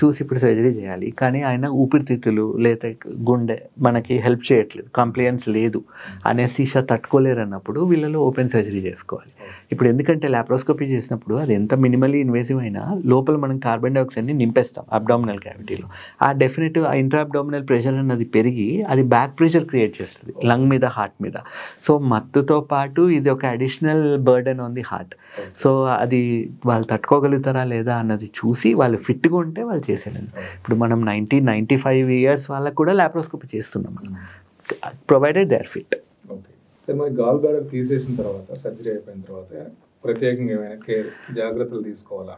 B: చూసి ఇప్పుడు సర్జరీ చేయాలి, కానీ ఆయన ఊపిరితిత్తులు లేదా గుండె మనకి హెల్ప్ చేయట్లేదు, కంప్లైన్స్ లేదు, అనెస్థీషియా తట్టుకోలేరు అన్నప్పుడు వీళ్ళలో ఓపెన్ సర్జరీ చేసుకోవాలి. ఇప్పుడు ఎందుకంటే ల్యాప్రోస్కోపీ చేసినప్పుడు అది ఎంత మినిమల్లీ ఇన్వేసివ్ అయినా లోపల మనం కార్బన్ డైఆక్సైడ్ని నింపేస్తాం అబ్డామినల్ క్యావిటీలో. ఆ డెఫినెటివ్ ఇంట్రా అబ్డామినల్ ప్రెషర్ అన్నది పెరిగి అది బ్యాక్ ప్రెషర్ క్రియేట్ చేస్తుంది లంగ్ మీద, హార్ట్ మీద. సో మత్తుతో పాటు ఇది ఒక additional burden on the heart. So అది వాళ్ళు తట్టుకోగలుగుతారా లేదా అన్నది చూసి వాళ్ళు ఫిట్గా ఉంటే వాళ్ళు చేసేది. ఇప్పుడు మనం 90-95 ఇయర్స్ వాళ్ళకు కూడా ల్యాప్రోస్కోపీ చేస్తున్నాం మనం, provided they are fit.
A: Okay sir, మరి గాల్ బ్లాడర్ తీసేసిన తర్వాత, సర్జరీ అయిపోయిన తర్వాత ప్రత్యేకంగా ఏమైనా జాగ్రత్తలు తీసుకోవాలా?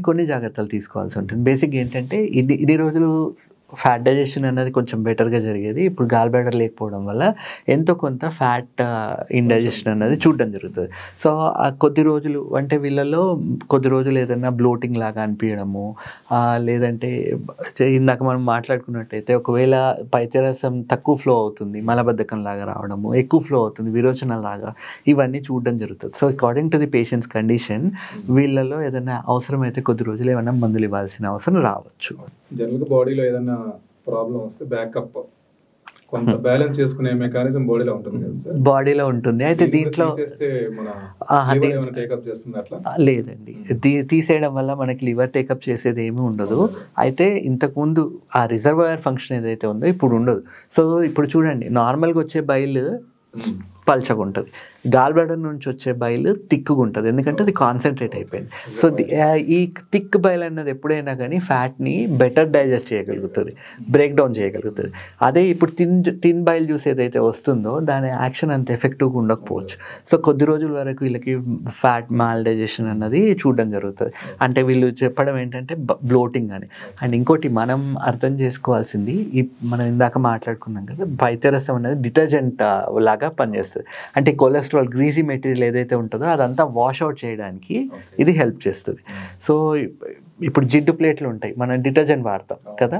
B: కొన్ని జాగ్రత్తలు తీసుకోవాల్సి ఉంటుంది. బేసిక్ ఏంటంటే ఇన్ని రోజులు ఫ్యాట్ డైజెషన్ అనేది కొంచెం బెటర్గా జరిగేది. ఇప్పుడు గాల్ బ్లాడర్ లేకపోవడం వల్ల ఎంతో కొంత ఫ్యాట్ ఇండైజెషన్ అనేది చూడడం జరుగుతుంది. సో కొద్ది రోజులు అంటే వీళ్ళలో కొద్ది రోజులు ఏదైనా బ్లోటింగ్ లాగా అనిపించడము, లేదంటే ఇందాక మనం మాట్లాడుకున్నట్టయితే ఒకవేళ పైత్యరసం తక్కువ ఫ్లో అవుతుంది, మలబద్ధకం లాగా రావడము, ఎక్కువ ఫ్లో అవుతుంది, విరోచన లాగా, ఇవన్నీ చూడడం జరుగుతుంది. So according to the patients condition వీళ్ళలో ఏదైనా అవసరమైతే కొద్ది రోజులు ఏమైనా మందులు ఇవ్వాల్సిన అవసరం రావచ్చు.
A: జనరల్గా బాడీలో ఏదైనా ప్రాబ్లం వస్తే బ్యాకప్ కొంత బ్యాలెన్స్ చేసుకునే మెకానిజం బాడీలో ఉంటుంది కదా సార్? బాడీలో ఉంటుంది. అయితే దీంట్లో లేదండి, తీసేయడం వల్ల మనకి లివర్ టేకప్ చేసేది ఏమీ ఉండదు. అయితే ఇంతకుముందు ఆ రిజర్వాయర్ ఫంక్షన్ ఏదైతే ఉందో ఇప్పుడు ఉండదు. సో ఇప్పుడు చూడండి, నార్మల్గా వచ్చే బైల్ పల్చగా ఉంటుంది,
B: గాల్ బ్లాడర్ నుంచి వచ్చే బైల్ థిక్గా ఉంటుంది, ఎందుకంటే అది కాన్సన్ట్రేట్ అయిపోయింది. సో ఈ థిక్ బైల్ అన్నది ఎప్పుడైనా కానీ ఫ్యాట్ని బెటర్ డైజెస్ట్ చేయగలుగుతుంది, బ్రేక్ డౌన్ చేయగలుగుతుంది. అదే ఇప్పుడు థిన్ బైల్ జ్యూస్ ఏదైతే వస్తుందో దాని యాక్షన్ అంత ఎఫెక్టివ్గా ఉండకపోవచ్చు. సో కొద్ది రోజుల వరకు వీళ్ళకి ఫ్యాట్ మాల్ డైజెషన్ అన్నది చూడడం జరుగుతుంది. అంటే వీళ్ళు చెప్పడం ఏంటంటే బ్లోటింగ్ అని. అండ్ ఇంకోటి మనం అర్థం చేసుకోవాల్సింది, మనం ఇందాక మాట్లాడుకున్నాం కదా, పైత్యరసం అనేది డిటర్జెంట్ లాగా పనిచేస్తుంది. అంటే కొలెస్ట్రాల్ గ్రీజీ మెటీరియల్ ఏదైతే ఉంటుందో అదంతా వాష్ అవుట్ చేయడానికి ఇది హెల్ప్ చేస్తుంది. సో ఇప్పుడు జిడ్డు ప్లేట్లు ఉంటాయి, మనం డిటర్జెంట్ వాడతాం కదా,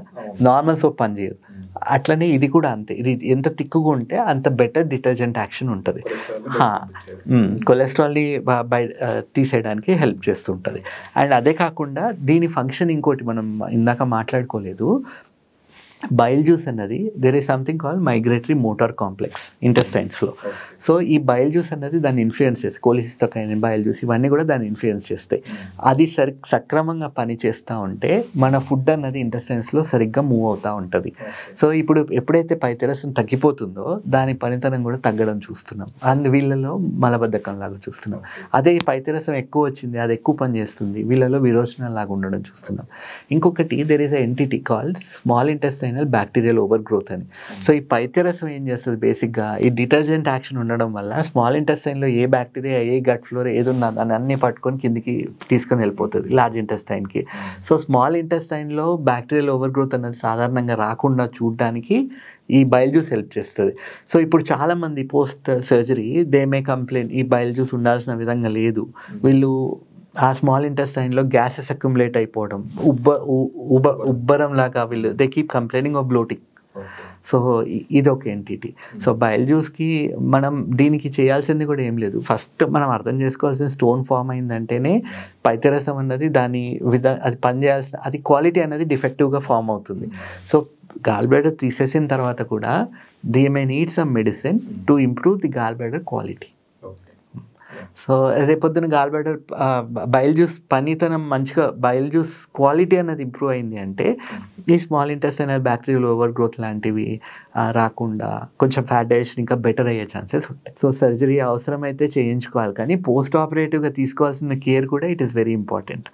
B: నార్మల్ సోప్ పనిచేయదు. అట్లనే ఇది కూడా అంతే, ఇది ఎంత తిక్కుగా ఉంటే అంత బెటర్ డిటర్జెంట్ యాక్షన్ ఉంటుంది, కొలెస్ట్రాల్ని తీసేయడానికి హెల్ప్ చేస్తుంటుంది. అండ్ అదే కాకుండా దీని ఫంక్షన్ ఇంకోటి మనం ఇందాక మాట్లాడుకోలేదు, బైల్ జ్యూస్ అన్నది there is something call migratory motor complex ఇంటెస్టైన్స్లో. సో ఈ బైల్ జ్యూస్ అన్నది దాన్ని ఇన్ఫ్లుయెన్స్ చేస్తాయి, కోలిసిస్టోకైన్, బైల్ జ్యూస్ ఇవన్నీ కూడా దాన్ని ఇన్ఫ్లుయెన్స్ చేస్తాయి. అది సక్రమంగా పనిచేస్తూ ఉంటే మన ఫుడ్ అన్నది ఇంటెస్టైన్స్లో సరిగ్గా మూవ్ అవుతూ ఉంటుంది. సో ఇప్పుడు ఎప్పుడైతే పైత్యరసం తగ్గిపోతుందో దాని పనితనం కూడా తగ్గడం చూస్తున్నాం, వీళ్ళలో మలబద్ధకం లాగా చూస్తున్నాం. అదే పైత్యరసం ఎక్కువ వచ్చింది, అది ఎక్కువ పని చేస్తుంది, వీళ్ళలో విరోచనం లాగా ఉండడం చూస్తున్నాం. ఇంకొకటి there is a entity called small intestine bacterial over growth అని. సో ఈ పైత్యరసం ఏం చేస్తుంది, బేసిక్గా ఈ డిటర్జెంట్ యాక్షన్ ఉండడం వల్ల స్మాల్ ఇంటెస్టైన్లో ఏ బ్యాక్టీరియా, ఏ గట్ ఫ్లోర్ ఏది ఉన్నా దాన్ని అన్ని పట్టుకొని కిందికి తీసుకొని వెళ్ళిపోతుంది లార్జ్ ఇంటెస్టైన్కి. సో స్మాల్ ఇంటెస్టైన్లో బ్యాక్టీరియల్ ఓవర్ గ్రోత్ అనేది సాధారణంగా రాకుండా చూడడానికి ఈ బైల్ జ్యూస్ హెల్ప్ చేస్తుంది. సో ఇప్పుడు చాలామంది post surgery they may complaint ఈ బైల్ జ్యూస్ ఉండాల్సిన విధంగా లేదు, వీళ్ళు ఆ స్మాల్ ఇంటెస్టైన్లో గ్యాసెస్ అక్యుములేట్ అయిపోవడం, ఉబ్బరం లాగా వీళ్ళు they keep complaining of bloating. So ఇది ఒక ఎంటిటీ. సో బైల్ జ్యూస్కి మనం దీనికి చేయాల్సింది కూడా ఏం లేదు, ఫస్ట్ మనం అర్థం చేసుకోవాల్సిన స్టోన్ ఫామ్ అయిందంటేనే పైత్యరసం అన్నది దాని అది పనిచేయాల్సిన అది క్వాలిటీ అనేది డిఫెక్టివ్గా ఫామ్ అవుతుంది. సో గాల్ బ్లాడర్ తీసేసిన తర్వాత కూడా they may need some medicine to improve the gall bladder quality. So రేపొద్దున గాల్ బ్లాడర్ బైల్ జ్యూస్ పనితనం మంచిగా, బైల్ జ్యూస్ క్వాలిటీ అనేది ఇంప్రూవ్ అయింది అంటే ఈ small intestinal bacterial overgrowth లాంటివి రాకుండా కొంచెం ఫ్యాట్ డైజెషన్ ఇంకా బెటర్ అయ్యే ఛాన్సెస్ ఉంటాయి. సో సర్జరీ అవసరమైతే చేయించుకోవాలి, కానీ పోస్ట్ ఆపరేటివ్గా తీసుకోవాల్సిన కేర్ కూడా it is very important.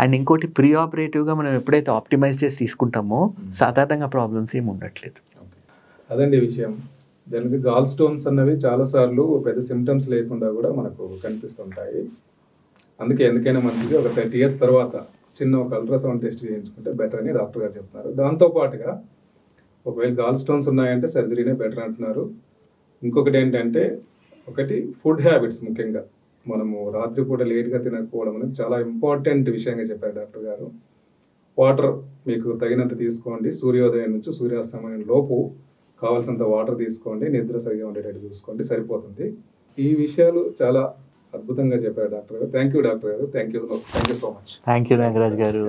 B: And ఇంకోటి ప్రీ ఆపరేటివ్గా మనం ఎప్పుడైతే ఆప్టిమైజ్ చేసి తీసుకుంటామో సాధారణంగా ప్రాబ్లమ్స్ ఏమి ఉండట్లేదు.
A: అదండి విషయం. జనరల్గా గాల్ స్టోన్స్ అన్నవి చాలాసార్లు పెద్ద సిమ్టమ్స్ లేకుండా కూడా మనకు కనిపిస్తుంటాయి. అందుకే ఎందుకైనా మంచిది ఒక 30 years తర్వాత చిన్న ఒక అల్ట్రాసౌండ్ టెస్ట్ చేయించుకుంటే బెటర్ అని డాక్టర్ గారు చెప్తున్నారు. దాంతోపాటుగా ఒకవేళ గాల్ స్టోన్స్ ఉన్నాయంటే సర్జరీనే బెటర్ అంటున్నారు. ఇంకొకటి ఏంటంటే ఒకటి ఫుడ్ హ్యాబిట్స్, ముఖ్యంగా మనము రాత్రిపూట లేట్గా తినకపోవడం అనేది చాలా ఇంపార్టెంట్ విషయంగా చెప్పారు డాక్టర్ గారు. వాటర్ మీకు తగినంత తీసుకోండి, సూర్యోదయం నుంచి సూర్యాస్తమయం లోపు కావాల్సినంత వాటర్ తీసుకోండి, నిద్ర సరిగా ఉండేటట్టు చూసుకోండి, సరిపోతుంది. ఈ విషయాలు చాలా అద్భుతంగా చెప్పారు డాక్టర్ గారు. థ్యాంక్ యూ డాక్టర్ గారు, thank you so much.
B: Thank you Nagaraj గారు.